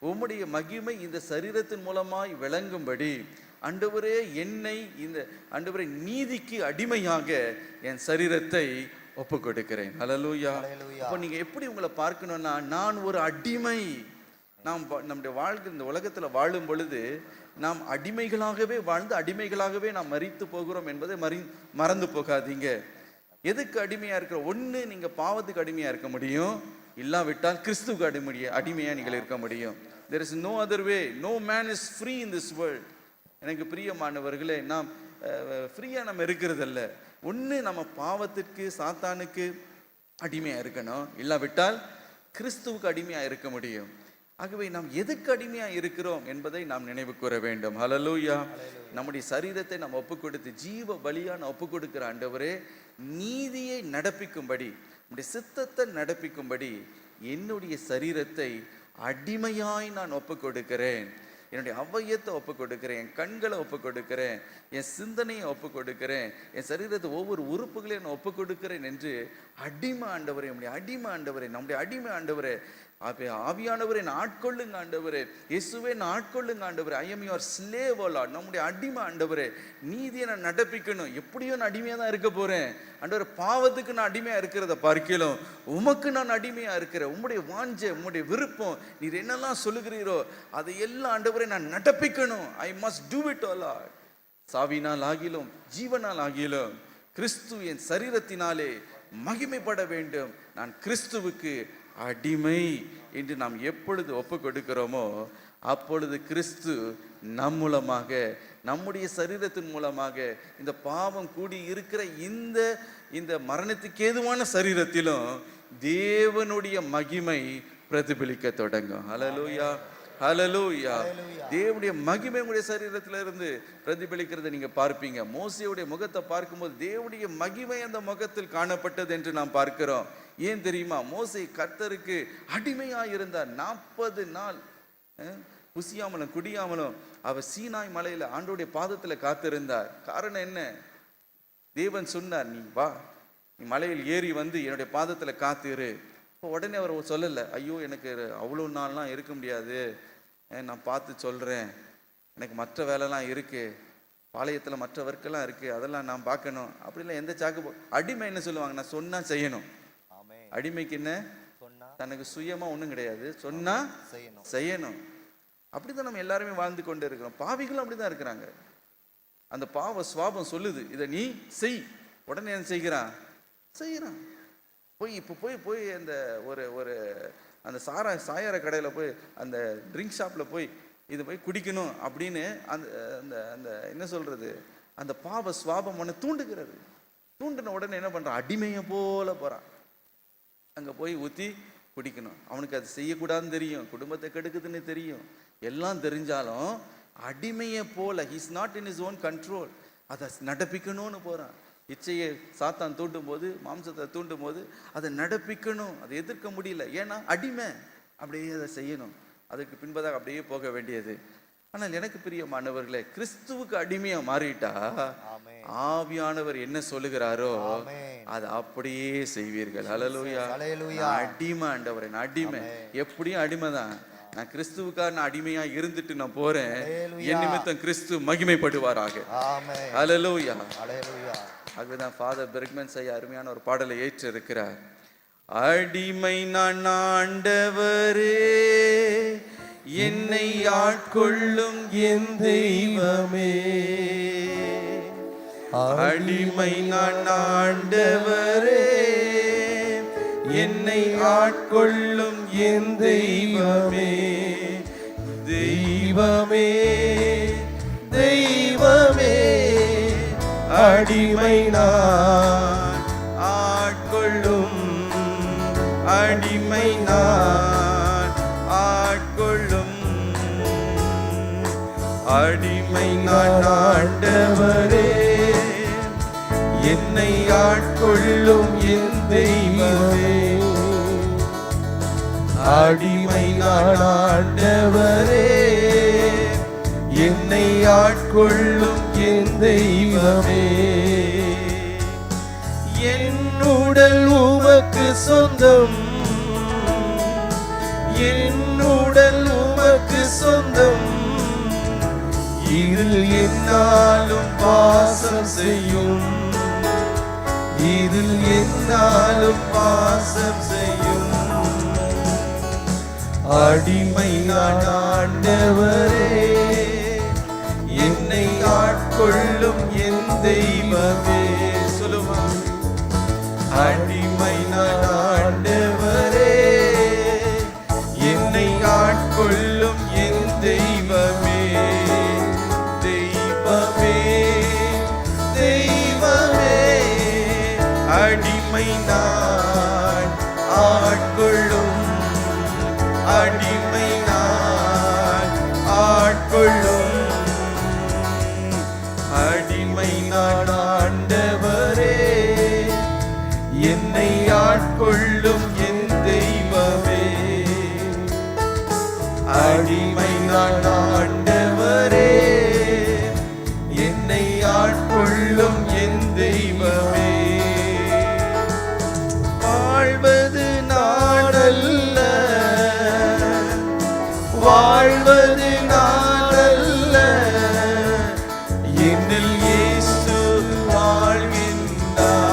உம்முடைய மகிமை இந்த சரீரத்தின் மூலமாய் விளங்கும்படி ஆண்டவரே என்னை இந்த ஆண்டவரை நீதிக்கு அடிமையாக என் சரீரத்தை ஒப்பு கொடுக்கிறேன். ஹல்லேலூயா. அப்போ நீங்க எப்படி உங்களை பார்க்கணும்னா, நான் ஒரு அடிமை. நாம் நம்முடைய வாழ்க்கை இந்த உலகத்தில் வாழும் பொழுது நாம் அடிமைகளாகவே வாழ்ந்து அடிமைகளாகவே நாம் மரித்து போகிறோம் என்பதை மறந்து போகாதீங்க. எதுக்கு அடிமையா இருக்கிற? ஒன்று, நீங்க பாவத்துக்கு அடிமையா இருக்க முடியும், இல்லாவிட்டால் கிறிஸ்துவுக்கு அடிமையா நீங்கள் இருக்க முடியும். There is no other way. No man is free in this world. எனக்கு பிரியமானவர்களே, நாம் ஃப்ரீயா நம்ம இருக்கிறதல்ல. ஒன்று, நம்ம பாவத்திற்கு சாத்தானுக்கு அடிமையா இருக்கணும், இல்லாவிட்டால் கிறிஸ்துவுக்கு அடிமையா இருக்க முடியும். ஆகவே நாம் எதுக்கு அடிமையா இருக்கிறோம் என்பதை நாம் நினைவு கூற வேண்டும். ஹல்லேலூயா. நம்முடைய சரீரத்தை நாம் ஒப்பு கொடுத்து ஜீவ பலியா நான் ஒப்பு கொடுக்கிற ஆண்டவரே, நீதியை நடப்பிக்கும்படி, நம்முடைய சித்தத்தை நடப்பிக்கும்படி என்னுடைய சரீரத்தை அடிமையாய் நான் ஒப்பு கொடுக்கிறேன். என்னுடைய அவயத்தை ஒப்பு கொடுக்கிறேன், என் கண்களை ஒப்பு கொடுக்கிறேன், என் சிந்தனையை ஒப்பு கொடுக்கிறேன், என் சரீரத்தை ஒவ்வொரு உறுப்புகளையும் நான் ஒப்பு கொடுக்கிறேன் என்று அடிமை ஆண்டவரே, நம்முடைய அடிமை ஆண்டவரே, நம்முடைய அடிமை ஆண்டவரே, ஆவியானவரே நான் ஆட்கொள்ளுங்க ஆண்டவரே, இயேசுவே நான் ஆட்கொள்ளுங்க ஆண்டவரே, I am your slave oh lord. நம்முடைய அடிமை ஆண்டவரே, நீதியை நான் நடப்பிக்கணும். எப்படியோ நான் அடிமையாக தான் இருக்க போறேன் ஆண்டவரே. பாவத்துக்கு நான் அடிமையா இருக்கிறத பார்க்கலாம், உமக்கு நான் அடிமையா இருக்கிறேன். உம்முடைய வாஞ்சை, உம்முடைய விருப்பம், நீர் என்னெல்லாம் சொல்லுகிறீரோ அதை எல்லாம் ஆண்டவரே நான் நடப்பிக்கணும். I must do it O Lord. சாவினால் ஆகிலும் ஜீவனால் ஆகிலும் கிறிஸ்து என் சரீரத்தினாலே மகிமைப்பட வேண்டும். நான் கிறிஸ்துவுக்கு அடிமை என்று நாம் எப்பொழுது ஒப்பு கொடுக்கிறோமோ அப்பொழுது கிறிஸ்து நம் மூலமாக, நம்முடைய சரீரத்தின் மூலமாக இந்த பாவம் கூடி இருக்கிற இந்த மரணத்துக்கு ஏதுவான சரீரத்திலும் தேவனுடைய மகிமை பிரதிபலிக்க தொடங்கும். ஹல்லேலூயா, ஹல்லேலூயா. தேவனுடைய மகிமை உங்களுடைய சரீரத்தில இருந்து பிரதிபலிக்கிறதை நீங்க பார்ப்பீங்க. மோசேயுடைய முகத்தை பார்க்கும்போது தேவனுடைய மகிமை அந்த முகத்தில் காணப்பட்டது என்று நாம் பார்க்கிறோம். ஏன் தெரியுமா? மோசே கர்த்தருக்கு அடிமையாக இருந்தார். 40 நாள் புசியாமலும் குடியாமலும் அவர் சீனாய் மலையில ஆண்டோடைய பாதத்துல காத்திருந்தார். காரணம் என்ன? தேவன் சொன்னார், நீ வா, நீ மலையில் ஏறி வந்து என்னுடைய பாதத்துல காத்திரு. இப்போ உடனே அவர் சொல்லலை, ஐயோ எனக்கு அவ்வளோ நாள்லாம் இருக்க முடியாது, நான் பார்த்து சொல்றேன், எனக்கு மற்ற வேலைலாம் இருக்கு, பாளையத்தில் மற்ற ஒர்க்கெல்லாம் இருக்கு, அதெல்லாம் நான் பார்க்கணும். அப்படிலாம் எந்த சாக்கு. அடிமை என்ன சொல்லுவாங்க? நான் சொன்னா செய்யணும். அடிமைக்கு என்ன? தனக்கு சுயமா ஒண்ணும் கிடையாது, சொன்னா செய்யணும். அப்படிதான் நம்ம எல்லாருமே வாழ்ந்து கொண்டு இருக்கிறோம். பாவிகளும் அப்படிதான் இருக்கிறாங்க. அந்த பாவ சுவாபம் சொல்லுது, இதை நீ செய். உடனே என்ன செய்கிறான்? போய் அந்த ஒரு அந்த சாயார கடையில் போய், அந்த ட்ரிங்க் ஷாப்பில் போய் இது போய் குடிக்கணும் அப்படின்னு அந்த அந்த என்ன சொல்றது, அந்த பாவ சுவாபம் ஒன்று தூண்டுகிறது. தூண்டின உடனே என்ன பண்றான்? அடிமையை போல போறான். அங்கே போய் ஊற்றி குடிக்கணும். அவனுக்கு அது செய்யக்கூடாதுன்னு தெரியும், குடும்பத்தை கெடுக்குதுன்னு தெரியும், எல்லாம் தெரிஞ்சாலும் அடிமையை போல, he's not in is own control, அதை நடப்பிக்கணும்னு போறான். இச்சையை சாத்தான் தூண்டும் போது, மாம்சத்தை தூண்டும் போது அதை நடப்பிக்கணும், அதை எதிர்க்க முடியல. ஏன்னா அடிமை, அப்படியே அதை செய்யணும், அதுக்கு பின்பதாக அப்படியே போக வேண்டியது. ஆனால் எனக்கு பிரியமானவர்களே, கிறிஸ்துவுக்கு அடிமையா மாறிட்டா ஆவியானவர் என்ன சொல்லுகிறாரோ ஆமென். அது அப்படியே செய்வீர்கள். ஹல்லேலூயா. ஹல்லேலூயா. அடிமை ஆண்டவரே, நான் அடிமை. எப்படியும் அடிமை தான். நான் கிறிஸ்துவுக்காக நான் அடிமையா இருந்துட்டு நான் போறேன். ஹல்லேலூயா. என் நிமித்தம் கிறிஸ்து மகிமைப்படுவாராக. ஆமென். ஹல்லேலூயா. ஹல்லேலூயா. அதுதான் ஃபாதர் பெர்க்மன் ஐயா அருமையான ஒரு பாடலை ஏற்று இருக்கிறார். அடிமை நான் ஆண்டவரே, என்னை ஆட்கொள்ளும் என் தெய்வமே. அடிமை நான் ஆண்டவரே, என்னை ஆட்கொள்ளும் என் தெய்வமே. தெய்வமே தெய்வமே, அடிமை நான் ஆட்கொள்ளும், அடிமை நான் ஆட்கொள்ளும். அடிமை நான் ஆண்டவரே, என்னை ஆட்கொள்ளும் என் தெய்வமே. அடிமை நான் ஆண்டவரே, என்னை ஆட்கொள்ளும் என் தெய்வமே. என் உடல் உமக்கு சொந்தம், என் உடல் உமக்கு சொந்தம். இதில் என்னாலும் வாசம் செய்யும், இதில் என்னாலும் வாசம் செய்யும். அடிமை நான் ஆண்டவரே, என்னை ஆட்கொள்ளும் என் தெய்வமே. சொல்லுமா. அடிமை நான் ஆண்டவரே, என்னை ஆட்கொள்ளும் என் தெய்வமே. தெய்வமே தெய்வமே, அடிமை நான் ஆட்கொள்ளும், அடிமை நான் ஆட்கொள்ளும். அடிமை நான் ஆண்டவரே, என்னை ஆட்கொள்ளும் என் தெய்வமே. அடிமை நான் ஆண்டவரே, என்னை ஆட்கொள்ளும் என் தெய்வமே. வாழ்வது நானல்ல, வாழ்வது நானல்ல, என்னில் இயேசு வாழ்கின்றார்,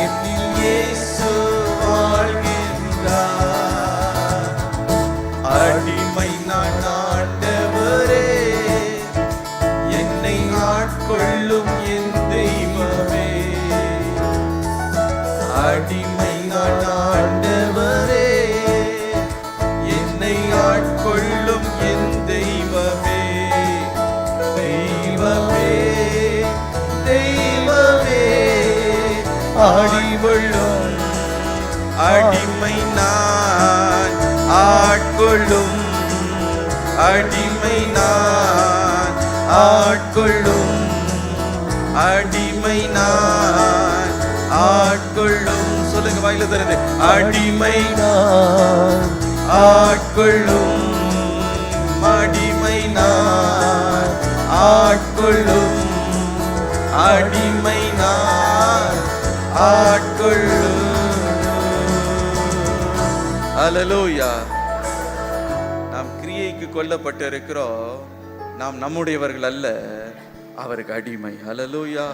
என்னில் இயேசு வாழ்கின்றார். அடிமை நான் ஆண்டவரே, என்னை ஆட்கொள்ளும் என் தெய்வமே. அடிமை நான் ஆண்டவரே, என்னை ஆட்கொள்ளும் என் தெய்வமே. தெய்வமே தெய்வமே, ஆடிவள்ளும், அடிமை நான் ஆட்கொள்ளும், அடிமை நான் ஆட்கொள்ளும், அடிமை நான் ஆட்கொள்ளும். சொல்லுங்க வாயில தருது. அடிமை நான் ஆட்கொள்ளும், அடிமை நான் ஆட்கொள்ளும், அடிமை நான் ஆட்கொள்ளும். ஹல்லேலூயா. நாம் கிரியைக்கு கொல்லப்பட்டிருக்கிறோம். நாம் நம்முடையவர்கள் அல்ல, அவருக்கு அடிமை. ஹல்லேலூயா.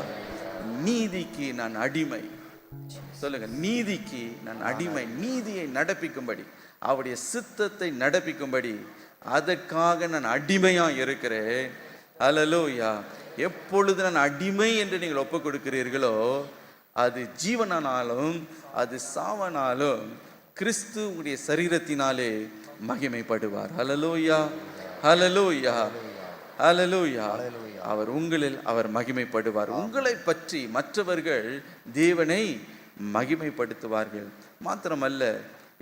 நீதிக்கு நான் அடிமை. சொல்லுங்க, நீதிக்கு நான் அடிமை. நீதியை நடப்பிக்கும்படி, அவருடைய சித்தத்தை நடப்பிக்கும்படி, அதற்காக நான் அடிமையா இருக்கிறேன். ஹல்லேலூயா. எப்பொழுது நான் அடிமை என்று நீங்கள் ஒப்புக் கொடுக்கிறீர்களோ, அது ஜீவனானாலும் அது சாவனாலும் கிறிஸ்து உங்களுடைய சரீரத்தினாலே மகிமைப்படுவார். ஹல்லேலூயா, ஹல்லேலூயா, ஹல்லேலூயா. அவர் உங்களில் அவர் மகிமைப்படுவார். உங்களை பற்றி மற்றவர்கள் தேவனை மகிமைப்படுத்துவார்கள். மாத்திரமல்ல,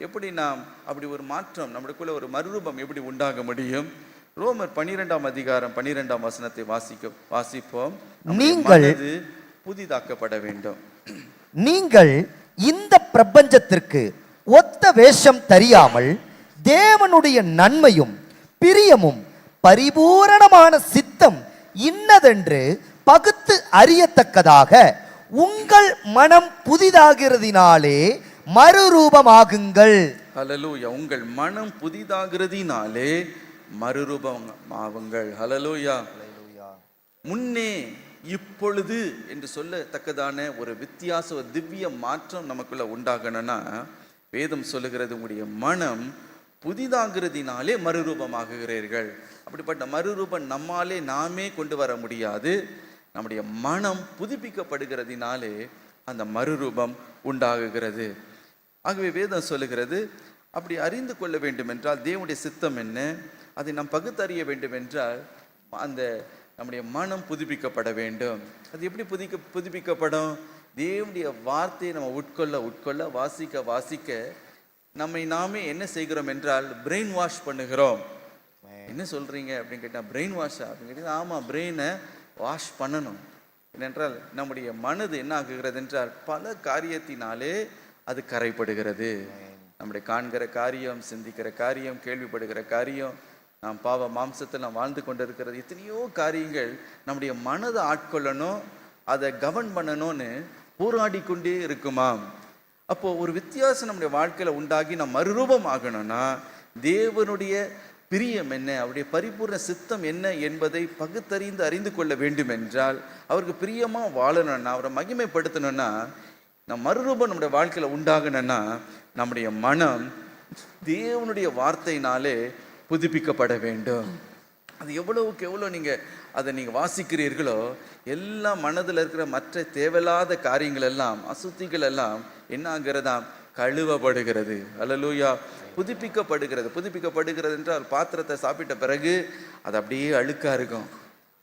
எப்படி நாம் அப்படி ஒரு மாற்றம் நம்மளுக்குள்ள ஒரு மறுரூபம் எப்படி உண்டாக முடியும்? ரோமர் 12ஆம் அதிகாரம் 12ஆம் வசனத்தை வாசிப்போம். நீங்கள் புதிதாக்கப்பட வேண்டும். நீங்கள் இந்த பிரபஞ்சத்திற்கு ஒத்த வேஷம் தெரியாமல் தேவனுடைய நன்மையும் பிரியமும் பரிபூரணமான சித்தம் இன்னதென்று பகுத்து அறியத்தக்கதாக உங்கள் மனம் புதிதாகிறதினாலே மறுரூபமாகுங்கள். ஹல்லேலூயா. உங்கள் மனம் புதிதாகிறதினாலே மறுரூபமாகுங்கள். ஹல்லேலூயா. முன்னே இப்பொழுது என்று சொல்லத்தக்கதான ஒரு வித்தியாச, ஒரு திவ்ய மாற்றம் நமக்குள்ள உண்டாகணும்னா வேதம் சொல்லுகிறது, உங்களுடைய மனம் புதிதாகிறதினாலே மறுரூபமாகுகிறீர்கள். அப்படிப்பட்ட மறுரூபம் நம்மாலே நாமே கொண்டு வர முடியாது. நம்முடைய மனம் புதுப்பிக்கப்படுகிறதினாலே அந்த மறுரூபம் உண்டாகுகிறது. ஆகவே வேதம் சொல்லுகிறது, அப்படி அறிந்து கொள்ள வேண்டும் என்றால் தேவனுடைய சித்தம் என்ன, அதை நாம் பகுத்தறிய வேண்டும் என்றால் அந்த நம்முடைய மனம் புதுப்பிக்கப்பட வேண்டும். அது எப்படி புதுப்பிக்கப்படும்? தேவனுடைய வார்த்தையை நம்ம உட்கொள்ள வாசிக்க வாசிக்க நம்மை நாமே என்ன செய்கிறோம் என்றால் பிரெயின் வாஷ் பண்ணுகிறோம். என்ன சொல்றீங்க அப்படின்னு கேட்டால், பிரெயின் வாஷா அப்படின்னு கேட்டீங்கன்னா, ஆமாம், பிரெயினை வாஷ் பண்ணணும். ஏனென்றால் நம்முடைய மனது என்ன ஆகுகிறது என்றால் பல காரியத்தினாலே அது கரைப்படுகிறது. நம்முடைய காண்கிற காரியம், சிந்திக்கிற காரியம், கேள்விப்படுகிற காரியம், நாம் பாவ மாம்சத்தில் நாம் வாழ்ந்து கொண்டிருக்கிறது, எத்தனையோ காரியங்கள் நம்முடைய மனதை ஆட்கொள்ளணும், அதை கவர்ன் பண்ணணும்னு போராடி கொண்டே இருக்குமாம். அப்போ ஒரு வித்தியாசம் நம்முடைய வாழ்க்கையில உண்டாகி நாம் மறுரூபம் ஆகணும்னா தேவனுடைய பிரியம் என்ன, அவருடைய பரிபூர்ண சித்தம் என்ன என்பதை பகுத்தறிந்து அறிந்து கொள்ள வேண்டும் என்றால், அவருக்கு பிரியமா வாழணும்னா, அவரை மகிமைப்படுத்தணும்னா, நம் மறுரூபம் நம்முடைய வாழ்க்கையில உண்டாகணும்னா நம்முடைய மனம் தேவனுடைய வார்த்தையினாலே புதுப்பிக்கப்பட வேண்டும். அது எவ்வளவுக்கு எவ்வளோ அதை நீங்கள் வாசிக்கிறீர்களோ, எல்லாம் மனதில் இருக்கிற மற்ற தேவையில்லாத காரியங்கள் எல்லாம், அசுத்திகள் எல்லாம் என்ன ஆகிறதாம்? கழுவப்படுகிறது. அல்லேலூயா. புதுப்பிக்கப்படுகிறது என்றால் பாத்திரத்தை சாப்பிட்ட பிறகு அது அப்படியே அழுக்கா இருக்கும்.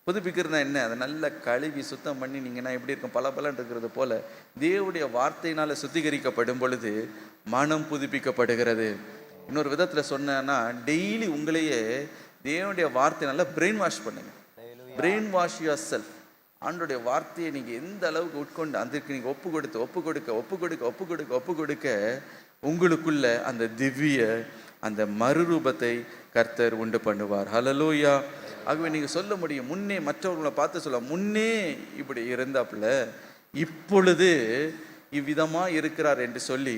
புதுப்பிக்கிறதுனா என்ன? அதை நல்லா கழுவி சுத்தம் பண்ணி நீங்கன்னா எப்படி இருக்கும்? பலபலன் இருக்கிறது போல தேவனுடைய வார்த்தையினால சுத்திகரிக்கப்படும் பொழுது மனம் புதுப்பிக்கப்படுகிறது. இன்னொரு விதத்தில் சொன்னா, டெய்லி உங்களையே தேவனுடைய வார்த்தையினால பிரெயின் வாஷ் பண்ணுங்க. Brain wash your self. ஆண்டோடைய வார்த்தையை நீங்கள் எந்த அளவுக்கு உட்கொண்டு அதற்கு நீங்கள் ஒப்பு கொடுக்க உங்களுக்குள்ள அந்த திவ்ய அந்த மறுரூபத்தை கர்த்தர் உண்டு பண்ணுவார். ஹல்லேலூயா. ஆகவே நீங்கள் சொல்ல முடியும், முன்னே மற்றவர்களை பார்த்து சொல்ல, முன்னே இப்படி இருந்தாப்புல இப்பொழுது இவ்விதமாக இருக்கிறார் என்று சொல்லி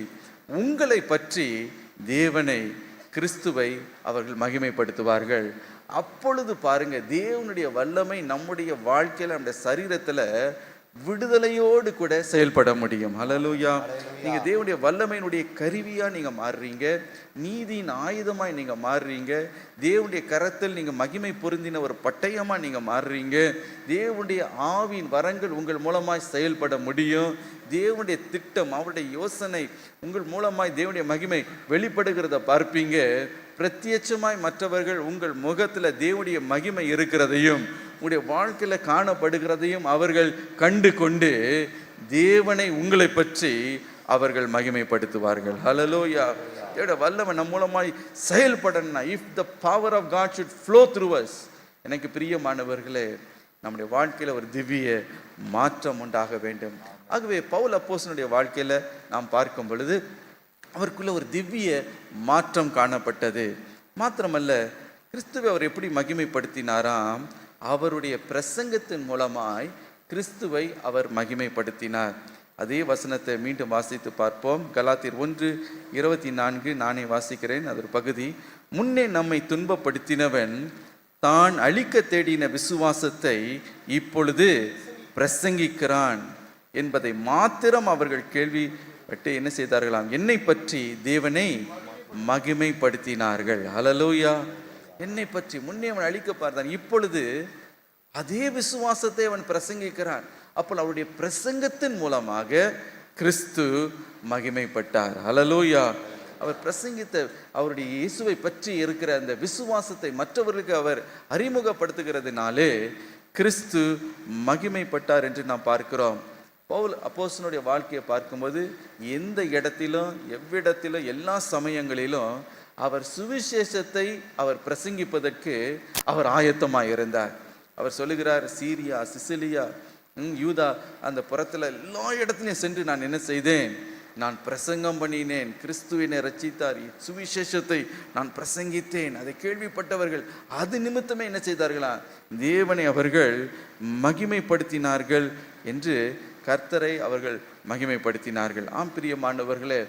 உங்களை பற்றி தேவனை, கிறிஸ்துவை அவர்கள் மகிமைப்படுத்துவார்கள். அப்பொழுது பாருங்க, தேவனுடைய வல்லமை நம்முடைய வாழ்க்கையில, நம்முடைய சரீரத்துல விடுதலையோடு கூட செயல்பட முடியும். ஹல்லேலூயா. நீங்க தேவனுடைய வல்லமையினுடைய கருவியா நீங்க மாறுறீங்க, நீதியின் ஆயுதமாய் நீங்க மாறுறீங்க, தேவனுடைய கரத்தில் நீங்க மகிமை பொருந்தின ஒரு பட்டயமா நீங்க மாறுறீங்க. தேவனுடைய ஆவியின் வரங்கள் உங்கள் மூலமாய் செயல்பட முடியும். தேவனுடைய திட்டம், அவருடைய யோசனை உங்கள் மூலமாய் தேவனுடைய மகிமை வெளிப்படுகிறத பார்ப்பீங்க. பிரத்யட்சமாய் மற்றவர்கள் உங்கள் முகத்துல தேவனுடைய மகிமை இருக்கிறதையும் உங்களுடைய வாழ்க்கையில காணப்படுகிறதையும் அவர்கள் கண்டு கொண்டு தேவனை, உங்களை பற்றி அவர்கள் மகிமைப்படுத்துவார்கள். ஹல்லேலூயா. தேவனுடைய வல்லமை நம் மூலமாய் செயல்படணும்னா, if the power of God should flow through us, எனக்கு பிரியமானவர்களே, நம்முடைய வாழ்க்கையில ஒரு திவ்ய மாற்றம் உண்டாக வேண்டும். ஆகவே பவுல் அப்போஸ்தலனுடைய வாழ்க்கையில நாம் பார்க்கும் பொழுது அவருக்குள்ள ஒரு திவ்ய மாற்றம் காணப்பட்டது. மாத்திரமல்ல, கிறிஸ்துவை அவர் எப்படி மகிமைப்படுத்தினாராம்? அவருடைய பிரசங்கத்தின் மூலமாய் கிறிஸ்துவை அவர் மகிமைப்படுத்தினார். அதே வசனத்தை மீண்டும் வாசித்து பார்ப்போம். கலாத்தியர் 1:24 நானே வாசிக்கிறேன். அது ஒரு பகுதி. முன்னே நம்மை துன்பப்படுத்தினவன் தான் அழிக்க தேடின விசுவாசத்தை இப்பொழுது பிரசங்கிக்கிறான் என்பதை மாத்திரம் அவர்கள் கேள்விப்பட்டு என்ன செய்தார்களாம்? என்னை பற்றி தேவனை மகிமைப்படுத்தினார்கள். ஹல்லேலூயா. என்னை பற்றி முன்னே அவன் அழிக்க பார்த்தான், இப்பொழுது அதே விசுவாசத்தை அவன் பிரசங்கிக்கிறான். அப்போ அவருடைய பிரசங்கத்தின் மூலமாக கிறிஸ்து மகிமைப்பட்டார். ஹல்லேலூயா. அவர் பிரசங்கித்த அவருடைய இயேசுவை பற்றி இருக்கிற அந்த விசுவாசத்தை மற்றவர்களுக்கு அவர் அறிமுகப்படுத்துகிறதுனாலே கிறிஸ்து மகிமைப்பட்டார் என்று நாம் பார்க்கிறோம். பவுல் அப்போஸ்தலனுடைய வாழ்க்கையை பார்க்கும்போது எந்த இடத்திலும், எவ்விடத்திலும், எல்லா சமயங்களிலும் அவர் சுவிசேஷத்தை அவர் பிரசங்கிப்பதற்கு அவர் ஆயத்தமாக இருந்தார். அவர் சொல்லுகிறார், சீரியா, சிசிலியா, யூதா அந்த புறத்தில் எல்லா இடத்துலையும் சென்று நான் என்ன செய்தேன்? நான் பிரசங்கம் பண்ணினேன், கிறிஸ்துவினை ரட்சித்தார், சுவிசேஷத்தை நான் பிரசங்கித்தேன், அதை கேள்விப்பட்டவர்கள் அது நிமித்தமே என்ன செய்தார்களா, தேவனை அவர்கள் மகிமைப்படுத்தினார்கள் என்று கர்த்தரை அவர்கள் மகிமைப்படுத்தினார்கள். ஆம் பிரியமானவர்களே,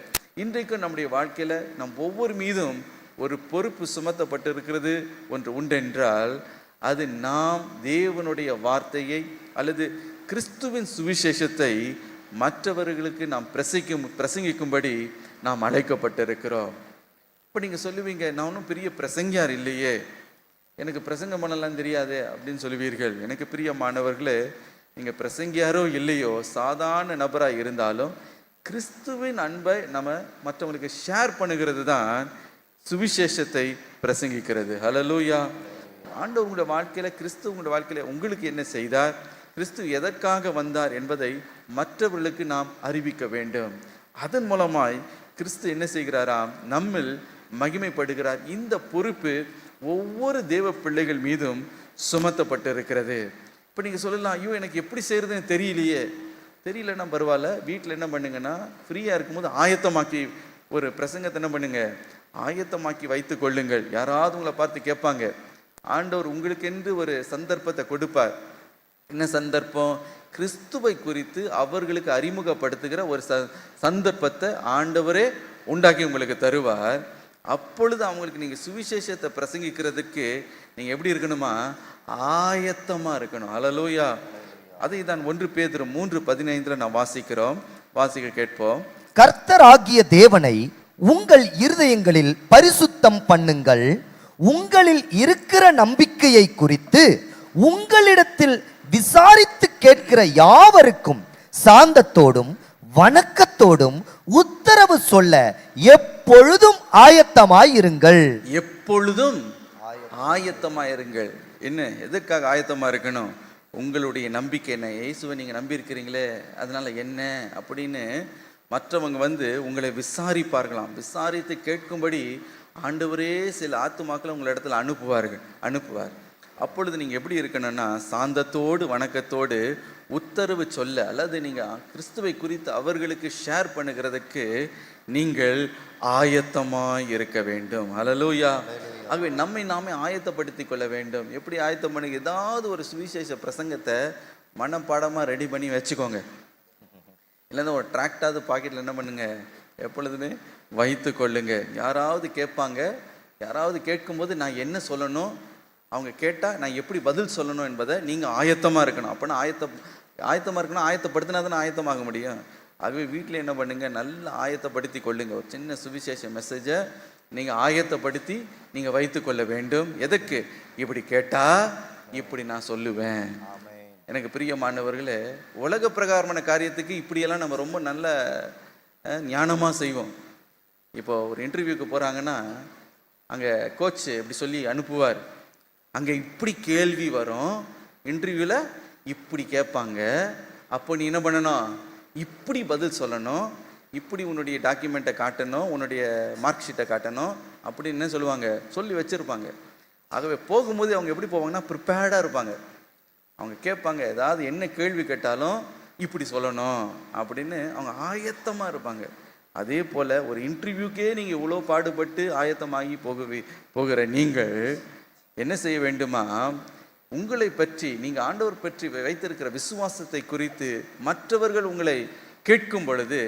இன்றைக்கும் நம்முடைய வாழ்க்கையில நம் ஒவ்வொரு மீதும் ஒரு பொறுப்பு சுமத்தப்பட்டு இருக்கிறது ஒன்று உண்டென்றால், அது நாம் தேவனுடைய வார்த்தையை அல்லது கிறிஸ்துவின் சுவிசேஷத்தை மற்றவர்களுக்கு நாம் பிரசங்கிக்கும்படி நாம் அழைக்கப்பட்டிருக்கிறோம். இப்போ நீங்கள் சொல்லுவீங்க, நான் ஒன்றும் பெரிய பிரசங்கியார் இல்லையே, எனக்கு பிரசங்கம் பண்ணலாம் தெரியாது அப்படின்னு சொல்லுவீர்கள். எனக்கு பிரியமானவர்களே, நீங்கள் பிரசங்கியாரோ இல்லையோ, சாதாரண நபராக இருந்தாலும் கிறிஸ்துவின் அன்பை நம்ம மற்றவங்களுக்கு ஷேர் பண்ணுகிறது தான் சுவிசேஷத்தை பிரசங்கிக்கிறது. ஹல்லேலூயா. ஆண்டவர் உங்களுடைய வாழ்க்கையில, கிறிஸ்து உங்களுடைய வாழ்க்கையில உங்களுக்கு என்ன செய்தார், கிறிஸ்து எதற்காக வந்தார் என்பதை மற்றவர்களுக்கு நாம் அறிவிக்க வேண்டும். அதன் மூலமாய் கிறிஸ்து என்ன செய்கிறாராம், நம்மில் மகிமைப்படுகிறார். இந்த பொறுப்பு ஒவ்வொரு தேவ பிள்ளைகள் மீதும் சுமத்தப்பட்டிருக்கிறது. இப்போ நீங்கள் சொல்லலாம், ஐயோ எனக்கு எப்படி செய்யறதுன்னு தெரியலன்னா பரவாயில்ல, வீட்டில் என்ன பண்ணுங்கன்னா, ஃப்ரீயாக இருக்கும்போது ஆயத்தமாக்கி ஒரு பிரசங்கத்தை என்ன பண்ணுங்க, ஆயத்தமாக்கி வைத்து கொள்ளுங்கள். யாராவது உங்களை பார்த்து கேட்பாங்க, ஆண்டவர் உங்களுக்கென்று ஒரு சந்தர்ப்பத்தை கொடுப்பார். என்ன சந்தர்ப்பம்? கிறிஸ்துவை குறித்து அவர்களுக்கு அறிமுகப்படுத்துகிற ஒரு சந்தர்ப்பத்தை ஆண்டவரே உண்டாக்கி உங்களுக்கு தருவார். அப்பொழுது அவங்களுக்கு நீங்கள் சுவிசேஷத்தை பிரசங்கிக்கிறதுக்கு நீங்கள் எப்படி இருக்கணுமா, ஆயத்தமாக இருக்கணும். ஹல்லேலூயா. அதை தான் 1 பேதுரு 3:15 நாம் வாசிக்க கேட்போம். கர்த்தராகிய தேவனை உங்கள் இருதயங்களில் பரிசுத்தம் பண்ணுங்கள், உங்களில் இருக்கிற நம்பிக்கையை குறித்து உங்களிடத்தில் விசாரித்து கேட்கிற யாவருக்கும் சாந்தத்தோடும் வணக்கத்தோடும் உத்தரவு சொல்ல எப்பொழுதும் ஆயத்தமாயிருங்கள். எப்பொழுதும் ஆயத்தமாயிருங்கள். என்ன, எதற்காக ஆயத்தமா இருக்கணும்? உங்களுடைய நம்பிக்கை என்ன, இயேசுவை நீங்க நம்பி இருக்கிறீங்களே, அதனால என்ன அப்படின்னு மற்றவங்க உங்களை விசாரிப்பார்களாம். விசாரித்து கேட்கும்படி ஆண்டவரே சில ஆத்துமாக்களை உங்கள் இடத்துல அனுப்புவார். அப்பொழுது நீங்கள் எப்படி இருக்கணும்னா, சாந்தத்தோடு வணக்கத்தோடு உத்தரவு சொல்ல, அல்லது நீங்கள் கிறிஸ்துவை குறித்து அவர்களுக்கு ஷேர் பண்ணுகிறதுக்கு நீங்கள் ஆயத்தமாய் இருக்க வேண்டும். ஹல்லேலூயா. ஆகவே நம்மை நாமே ஆயத்தப்படுத்தி கொள்ள வேண்டும். எப்படி ஆயத்தம் பண்ணி, ஏதாவது ஒரு சுவிசேஷ பிரசங்கத்தை மனப்பாடமாக ரெடி பண்ணி வச்சுக்கோங்க. இல்லைன்னா ஒரு ட்ராக்டாவது பாக்கெட்டில் என்ன பண்ணுங்க, எப்பொழுதுமே வைத்து கொள்ளுங்க. யாராவது கேட்பாங்க, யாராவது கேட்கும்போது நான் என்ன சொல்லணும், அவங்க கேட்டால் நான் எப்படி பதில் சொல்லணும் என்பதை நீங்கள் ஆயத்தமாக இருக்கணும். அப்போனா ஆயத்தமாக இருக்கணும். ஆயத்தப்படுத்தினா தானே ஆயத்தமாக முடியும். ஆகவே வீட்டில் என்ன பண்ணுங்க, நல்லா ஆயத்தப்படுத்தி கொள்ளுங்க. ஒரு சின்ன சுவிசேஷ மெசேஜை நீங்கள் ஆயத்தப்படுத்தி நீங்கள் வைத்து கொள்ள வேண்டும். எதற்கு? இப்படி கேட்டால் இப்படி நான் சொல்லுவேன். எனக்கு பிரியமானவர்களே, உலக பிரகாரமான காரியத்துக்கு இப்படியெல்லாம் நம்ம ரொம்ப நல்ல ஞானமாக செய்வோம். இப்போ ஒரு இன்டர்வியூக்கு போகிறாங்கன்னா அங்கே கோச் இப்படி சொல்லி அனுப்புவார். அங்கே இப்படி கேள்வி வரும், இன்டர்வியூவில் இப்படி கேட்பாங்க. அப்போ நீ என்ன பண்ணணும், இப்படி பதில் சொல்லணும், இப்படி உன்னுடைய டாக்குமெண்ட்டை காட்டணும், உன்னுடைய மார்க் ஷீட்டை காட்டணும் அப்படின்னு என்ன சொல்லுவாங்க, சொல்லி வச்சுருப்பாங்க. ஆகவே போகும்போது அவங்க எப்படி போவாங்கன்னா, ப்ரிப்பேர்டாக இருப்பாங்க. அவங்க கேட்பாங்க, ஏதாவது என்ன கேள்வி கேட்டாலும் இப்படி சொல்லணும் அப்படின்னு அவங்க ஆயத்தமாக இருப்பாங்க. அதே போல் ஒரு இன்டர்வியூக்கே நீங்கள் இவ்வளோ பாடுபட்டு ஆயத்தமாகி போகிற நீங்கள் என்ன செய்ய வேண்டுமா, உங்களை பற்றி, நீங்கள் ஆண்டவர் பற்றி வைத்திருக்கிற விசுவாசத்தை குறித்து மற்றவர்கள் உங்களை கேட்கும் பொழுது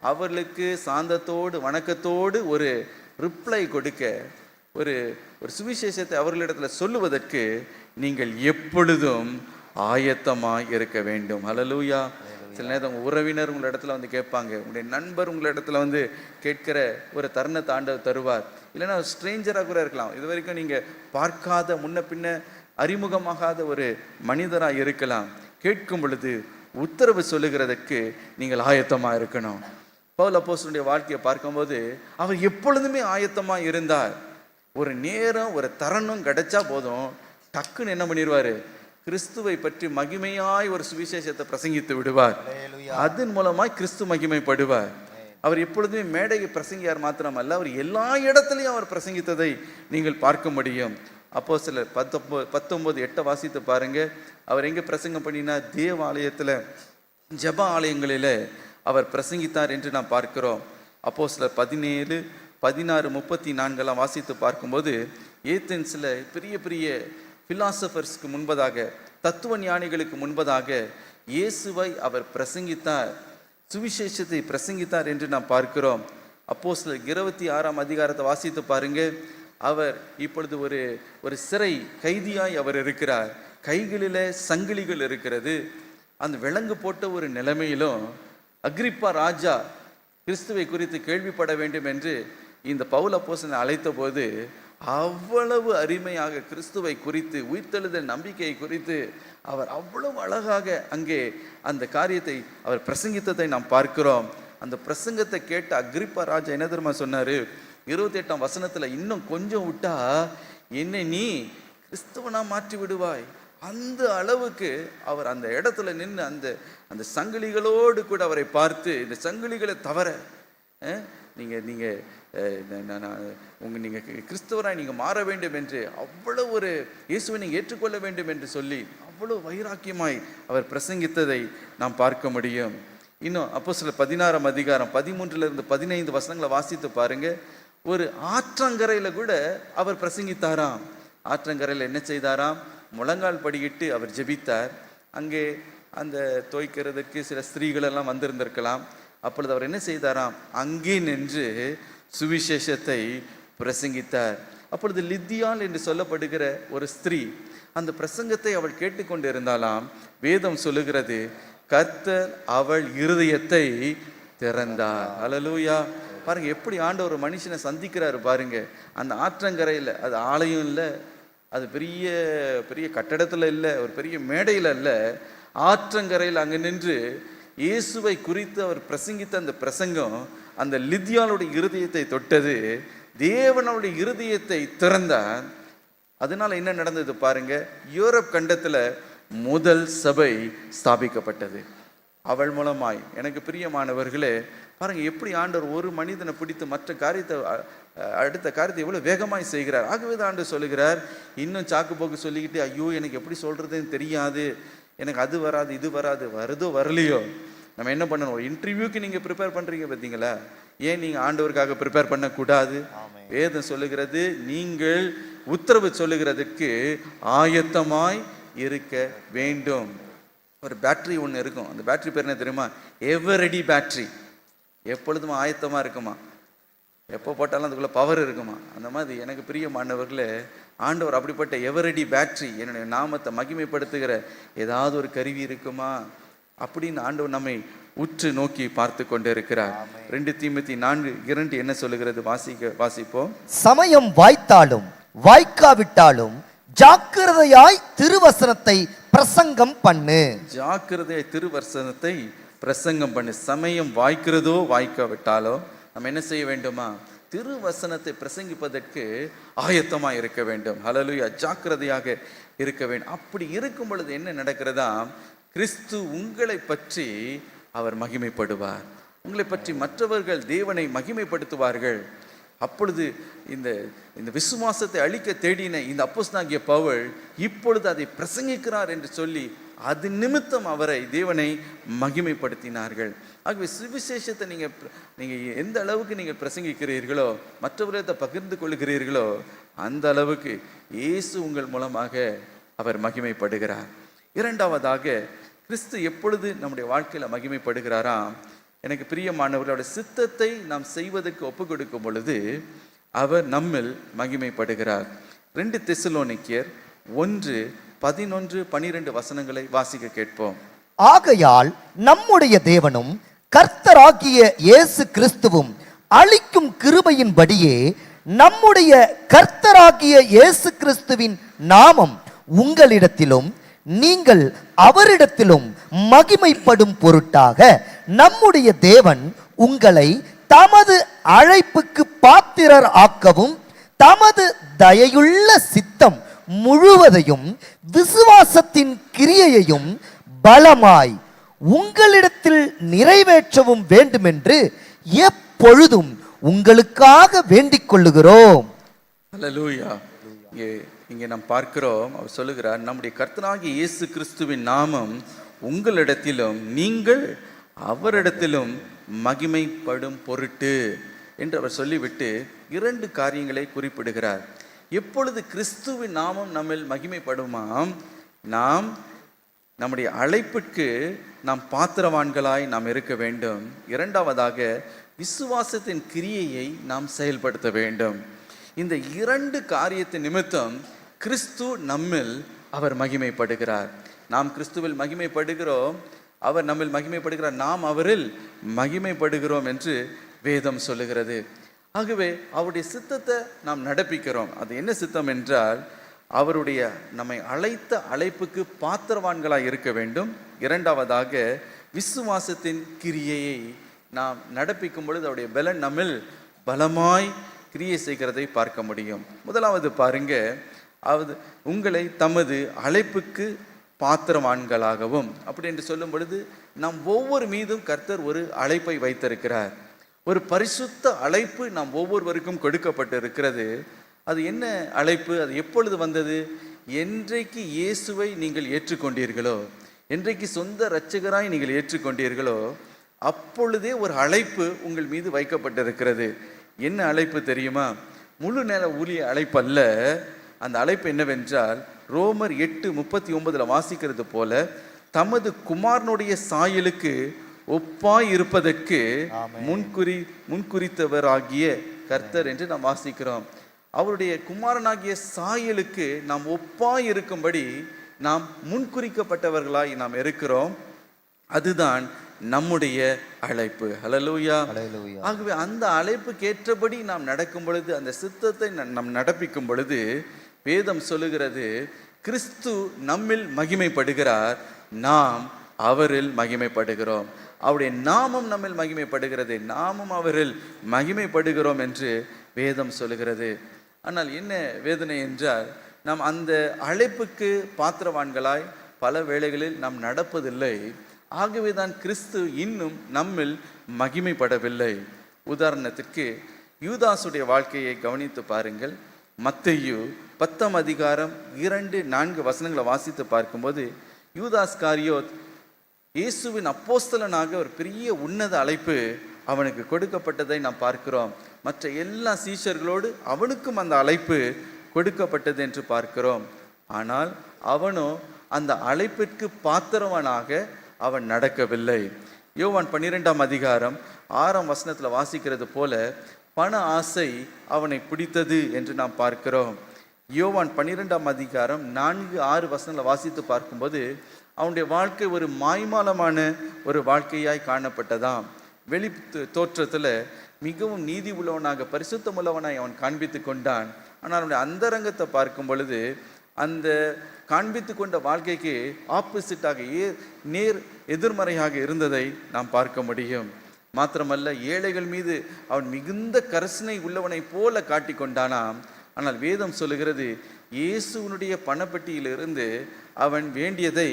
அவர்களுக்கு சாந்தத்தோடு வணக்கத்தோடு ஒரு ரிப்ளை கொடுக்க, ஒரு சுவிசேஷத்தை அவர்களிடத்தில் சொல்லுவதற்கு நீங்கள் எப்பொழுதும் ஆயத்தமாக இருக்க வேண்டும். ஹல்லேலூயா. சில நேரம் உங்கள் உறவினர் உங்கள் இடத்துல கேட்பாங்க, உங்களுடைய நண்பர் உங்கள் இடத்துல கேட்கிற ஒரு தருணத்தை ஆண்டவர் தருவார். இல்லைன்னா ஸ்ட்ரேஞ்சராக கூட இருக்கலாம், இது வரைக்கும் நீங்கள் பார்க்காத, முன்ன பின்ன அறிமுகமாகாத ஒரு மனிதராக இருக்கலாம். கேட்கும் பொழுது உத்தரவு சொல்லுகிறதுக்கு நீங்கள் ஆயத்தமாக இருக்கணும். பவுல் அப்போஸ்தலனுடைய வாழ்க்கையை பார்க்கும்போது அவர் எப்பொழுதுமே ஆயத்தமாக இருந்தார். ஒரு நேரம், ஒரு தருணம் கிடைச்சா போதும், டக்குன்னு என்ன பண்ணிடுவார், கிறிஸ்துவை பற்றி மகிமையாய் ஒரு சுவிசேஷத்தை பிரசங்கித்து விடுவார். அதன் மூலமாய் கிறிஸ்து மகிமைப்படுவார். அவர் எப்பொழுதுமே மேடையை பிரசங்கியார் மாத்திரமல்ல, அவர் எல்லா இடத்துலையும் அவர் பிரசங்கித்ததை நீங்கள் பார்க்க முடியும். அப்போஸ்தலர் 19:8 வாசித்து பாருங்க. அவர் எங்கே பிரசங்கம் பண்ணினா, தேவாலயத்தில், ஜெப ஆலயங்களில் அவர் பிரசங்கித்தார் என்று நாம் பார்க்கிறோம். அப்போஸ்தலர் 17, 16, 34 வாசித்து பார்க்கும்போது ஏதென்ஸில் பெரிய பெரிய பிலாசபர்ஸ்க்கு முன்பதாக, தத்துவ ஞானிகளுக்கு முன்பதாக இயேசுவை அவர் பிரசங்கித்தார், சுவிசேஷத்தை பிரசங்கித்தார் என்று நாம் பார்க்கிறோம். அப்போஸ்தலர் 26 அதிகாரத்தை வாசித்து பாருங்க. அவர் இப்பொழுது ஒரு சிறை கைதியாய் அவர் இருக்கிறார். கைகளில சங்கிலிகள் இருக்கிறது. அந்த விலங்கு போட்ட ஒரு நிலைமையிலும் அகிரிப்பா ராஜா கிறிஸ்துவை குறித்து கேள்விப்பட வேண்டும் என்று இந்த பவுல் அப்போஸ்தலனை அழைத்த போது அவ்வளவு அருமையாக கிறிஸ்துவை குறித்து, உயிர்த்தெழுதல் நம்பிக்கையை குறித்து அவர் அவ்வளவு அழகாக அங்கே அந்த காரியத்தை அவர் பிரசங்கித்ததை நாம் பார்க்கிறோம். அந்த பிரசங்கத்தை கேட்ட அகிரிப்பா ராஜா என்ன தெரியுமா சொன்னாரு? 28ஆம் வசனத்துல, இன்னும் கொஞ்சம் விட்டா என்னை நீ கிறிஸ்துவனா மாற்றி விடுவாய். அந்த அளவுக்கு அவர் அந்த இடத்துல நின்று அந்த சங்கிலிகளோடு கூட அவரை பார்த்து, இந்த சங்கிலிகளை தவிர நீங்கள் கிறிஸ்தவராய் நீங்கள் மாற வேண்டும் என்று அவ்வளவு ஒரு இயேசுவை நீங்கள் ஏற்றுக்கொள்ள வேண்டும் என்று சொல்லி அவ்வளவு வைராக்கியமாய் அவர் பிரசங்கித்ததை நாம் பார்க்க முடியும். இன்னும் அப்போஸ்தலர் 16ஆம் அதிகாரம் 13 15 வசனங்களை வாசித்து பாருங்க. ஒரு ஆற்றங்கரையில் கூட அவர் பிரசங்கித்தாராம். ஆற்றங்கரையில் என்ன செய்தாராம்? முழங்கால் படியிட்டு அவர் ஜெபித்தார். அங்கே அந்த துவைக்கிறதுக்கு சில ஸ்திரீகள் எல்லாம் வந்திருந்திருக்கலாம். அப்பொழுது அவர் என்ன செய்தாராம்? அங்கே நின்று சுவிசேஷத்தை பிரசங்கித்தார். அப்பொழுது லித்தியாள் என்று சொல்லப்படுகிற ஒரு ஸ்திரீ அந்த பிரசங்கத்தை அவள் கேட்டுக்கொண்டு இருந்தாலாம். வேதம் சொல்லுகிறது, கர்த்தர் அவள் இருதயத்தை திறந்தார். அல்லேலூயா. பாருங்க எப்படி ஆண்டவர் ஒரு மனுஷனை சந்திக்கிறாரு பாருங்க. அந்த ஆற்றங்கரையில், அது ஆலயம் இல்லை, அது பெரிய பெரிய கட்டடத்தில் இல்லை, ஒரு பெரிய மேடையில் இல்லை, ஆற்றங்கரையில் அங்கே நின்று இயேசுவை குறித்து அவர் பிரசங்கித்த அந்த பிரசங்கம் அந்த லித்தியாளுடைய இருதயத்தை தொட்டது. தேவனுடைய இருதயத்தை திறந்தார். அதனால என்ன நடந்தது பாருங்க? யூரோப் கண்டத்தில் முதல் சபை ஸ்தாபிக்கப்பட்டது அவள் மூலமாய். எனக்கு பிரியமானவர்களே, பாருங்க எப்படி ஆண்டவர் ஒரு மனிதனை பிடித்து மற்ற காரியத்தை, அடுத்த காரியத்தை எவ்வளவு வேகமாய் செய்கிறார். ஆகவே தான் ஆண்டவர் சொல்லுகிறார், இன்னும் சாக்கு போக்கு சொல்லிக்கிட்டு ஐயோ எனக்கு எப்படி சொல்றதுன்னு தெரியாது, எனக்கு அது வராது இது வராது, வருதோ வரலையோ, நம்ம என்ன பண்ணணும்? ஒரு இன்டர்வியூக்கு நீங்க ப்ரிப்பேர் பண்றீங்க பார்த்தீங்களா? ஏன் நீங்க ஆண்டவருக்காக ப்ரிப்பேர் பண்ணக்கூடாது? வேதம் சொல்லுகிறது, நீங்கள் உத்தரவு சொல்லுகிறதுக்கு ஆயத்தமாய் இருக்க வேண்டும். ஒரு பேட்டரி ஒன்று இருக்கும். அந்த பேட்டரி பேர் என்ன தெரியுமா? எவரெடி பேட்டரி. எப்பொழுதும் ஆயத்தமாக இருக்குமா, எப்போ போட்டாலும் அதுக்குள்ள பவர் இருக்குமா. அந்த மாதிரி எனக்கு பிரியமானவர்களே, ஆண்டவர் அப்படிப்பட்ட எவரெடி பேட்டரி, என்னுடைய நாமத்தை மகிமைப்படுத்துகிற ஏதாவது ஒரு கருவி இருக்குமா அப்படின்னு ஆண்டவர் நம்மை உற்று நோக்கி பார்த்து கொண்டு இருக்கிறார். 2 தீமோத்தேயு 4:2 என்ன சொல்லுகிறது? வாசிப்போம். சமயம் வாய்த்தாலும் வாய்க்காவிட்டாலும் ஜாக்கிரதையாய் திருவசனத்தை பிரசங்கம் பண்ணு. ஜாக்கிரதையாய் திருவசனத்தை பிரசங்கம் பண்ணு. சமயம் வாய்க்கிறதோ வாய்க்காவிட்டாலோ நம்ம என்ன செய்ய வேண்டுமா? திருவசனத்தை பிரசங்கிப்பதற்கு ஆயத்தமா இருக்க வேண்டும். ஹல்லேலூயா. ஜாக்கிரதையாக இருக்க வேண்டும். அப்படி இருக்கும் பொழுது என்ன நடக்கிறதா? கிறிஸ்து உங்களை பற்றி அவர் மகிமைப்படுவார். உங்களை பற்றி மற்றவர்கள் தேவனை மகிமைப்படுத்துவார்கள். அப்பொழுது இந்த விசுவாசத்தை அழிக்க தேடின இந்த அப்போஸ்தலனாகிய பவுல் இப்பொழுது அதை பிரசங்கிக்கிறார் என்று சொல்லி அது நிமித்தம் அவரை தேவனை மகிமைப்படுத்தினார்கள். ஆகவே சுவிசேஷத்தை நீங்கள் எந்த அளவுக்கு நீங்கள் பிரசங்கிக்கிறீர்களோ, மற்றவர்களை பகிர்ந்து கொள்கிறீர்களோ, அந்த அளவுக்கு இயேசு உங்கள் மூலமாக அவர் மகிமைப்படுகிறார். இரண்டாவதாக, கிறிஸ்து எப்பொழுது நம்முடைய வாழ்க்கையில் மகிமைப்படுகிறாராம்? எனக்கு பிரியமானவர்களுடைய சித்தத்தை நாம் செய்வதற்கு ஒப்பு கொடுக்கும் பொழுது அவர் நம்மில் மகிமைப்படுகிறார். 2 தெசலோனிக்கேயர் 1:11-12 வசனங்களை வாசிக்க கேட்போம். ஆகையால் நம்முடைய தேவனும் கர்த்தராகிய இயேசு கிறிஸ்துவும் அளிக்கும் கிருபையின்படியே நம்முடைய கர்த்தராகிய இயேசு கிறிஸ்துவின் நாமம் உங்களிடத்திலும் நீங்கள் அவரிடத்திலும் மகிமைப்படும் பொருட்டாக நம்முடைய தேவன் உங்களை தமது அழைப்புக்கு பாத்திரர் ஆக்கவும் தமது தயையுள்ள சித்தம் முழுவதையும் விசுவாசத்தின் கிரியையையும் பலமாய் உங்களிடத்தில் நிறைவேற்றவும் வேண்டுமென்று எப்பொழுதும் உங்களுக்காக வேண்டிக் கொள்ளுகிறோம். அல்லேலூயா. இங்கே நாம் பார்க்கிறோம், அவர் சொல்லுகிறார், நம்முடைய கர்த்தராகிய இயேசு கிறிஸ்துவின் நாமம் உங்களிடத்திலும் நீங்கள் அவரிடத்திலும் மகிமைப்படும் பொருட்டு என்று அவர் சொல்லிவிட்டு 2 காரியங்களை குறிப்பிடுகிறார். எப்பொழுது கிறிஸ்துவின் நாமம் நம்மில் மகிமைப்படுமாம், நாம் நம்முடைய அழைப்புக்கு நாம் பாத்திரவான்களாய் நாம் இருக்க வேண்டும். 2வதாக விசுவாசத்தின் கிரியையை நாம் செயல்படுத்த வேண்டும். இந்த 2 காரியத்தின் நிமித்தம் கிறிஸ்து நம்மில் அவர் மகிமைப்படுகிறார். நாம் கிறிஸ்துவில் மகிமைப்படுகிறோம், அவர் நம்மில் மகிமைப்படுகிறார், நாம் அவரில் மகிமைப்படுகிறோம் என்று வேதம் சொல்லுகிறது. ஆகவே அவருடைய சித்தத்தை நாம் நடப்பிக்கிறோம். அது என்ன சித்தம் என்றால், அவருடைய நம்மை அழைத்த அழைப்புக்கு பாத்திரவான்களாய் இருக்க வேண்டும். 2வதாக விசுவாசத்தின் கிரியையை நாம் நடப்பிக்கும் பொழுது அவருடைய பலன் நம்மில் பலமாய் கிரியை செய்கிறதை பார்க்க முடியும். முதலாவது பாருங்க, உங்களை தமது அழைப்புக்கு பாத்திரவான்களாகவும், அப்படி என்று சொல்லும் பொழுது நாம் ஒவ்வொரு மீதும் கர்த்தர் ஒரு அழைப்பை வைத்திருக்கிறார். ஒரு பரிசுத்த அழைப்பு நாம் ஒவ்வொருவருக்கும் கொடுக்கப்பட்டு இருக்கிறது. அது என்ன அழைப்பு? அது எப்பொழுது வந்தது? என்றைக்கு இயேசுவை நீங்கள் ஏற்றுக்கொண்டீர்களோ, என்றைக்கு சொந்த இரட்சகராய் நீங்கள் ஏற்றுக்கொண்டீர்களோ, அப்பொழுதே ஒரு அழைப்பு உங்கள் மீது வைக்கப்பட்டிருக்கிறது. என்ன அழைப்பு தெரியுமா? முழு நேர ஊழிய அழைப்பு அல்ல. அந்த அழைப்பு என்னவென்றால், ரோமர் 8:39 வாசிக்கிறது போல, தமது குமாரனுடைய சாயலுக்கு ஒப்பாய் இருப்பதற்கு முன்குறித்தவராகிய கர்த்தர் என்று நாம் வாசிக்கிறோம். அவருடைய குமாரனாகிய சாயலுக்கு நாம் ஒப்பாய் இருக்கும்படி நாம் முன்குறிக்கப்பட்டவர்களாய் நாம் இருக்கிறோம். அதுதான் நம்முடைய அழைப்பு. ஹல்லேலூயா. ஆகவே அந்த அழைப்புக்கு ஏற்றபடி நாம் நடக்கும் பொழுது, அந்த சித்தத்தை நாம் நடப்பிக்கும் பொழுது, வேதம் சொல்லுகிறது, கிறிஸ்து நம்மில் மகிமைப்படுகிறார், நாம் அவரில் மகிமைப்படுகிறோம். அவருடைய நாமம் நம்மில் மகிமைப்படுகிறது, நாமும் அவரில் மகிமைப்படுகிறோம் என்று வேதம் சொல்லுகிறது. ஆனால் என்ன வேதனை என்றால், நாம் அந்த அழைப்புக்கு பாத்திரவான்களாய் பல வேளைகளில் நாம் நடப்பதில்லை. ஆகவே தான் கிறிஸ்து இன்னும் நம்மில் மகிமைப்படவில்லை. உதாரணத்திற்கு யூதாசுடைய வாழ்க்கையை கவனித்து பாருங்கள். மத்தேயு 10:2-4 வாசித்து பார்க்கும்போது, யூதாஸ் காரியோத் இயேசுவின் அப்போஸ்தலனாக ஒரு பெரிய உன்னத அழைப்பு அவனுக்கு கொடுக்கப்பட்டதை நாம் பார்க்கிறோம். மற்ற எல்லா சீஷர்களோடு அவனுக்கும் அந்த அழைப்பு கொடுக்கப்பட்டது என்று பார்க்கிறோம். ஆனால் அவனோ அந்த அழைப்பிற்கு பாத்திரவனாக அவன் நடக்கவில்லை. யோவான் 12:6 வாசிக்கிறது போல, பண ஆசை அவனை பிடித்தது என்று நாம் பார்க்கிறோம். யோவான் 12:4-6 வாசித்து பார்க்கும்போது, அவனுடைய வாழ்க்கை ஒரு மாய்மாலமான ஒரு வாழ்க்கையாய் காணப்பட்டதாம். வெளி தோற்றத்தில் மிகவும் நீதி உள்ளவனாக, பரிசுத்தம் உள்ளவனாய் அவன் காண்பித்து கொண்டான். ஆனால் அவனுடைய அந்தரங்கத்தை பார்க்கும் பொழுது, அந்த காண்பித்து கொண்ட வாழ்க்கைக்கு ஆப்போசிட்டாக, நேர் எதிர்மறையாக இருந்ததை நாம் பார்க்க முடியும். மாத்திரமல்ல, ஏழைகள் மீது அவன் மிகுந்த கரிசனை உள்ளவனை போல காட்டி கொண்டானாம். ஆனால் வேதம் சொல்லுகிறது, இயேசுவனுடைய பணப்பட்டியிலிருந்து அவன் வேண்டியதை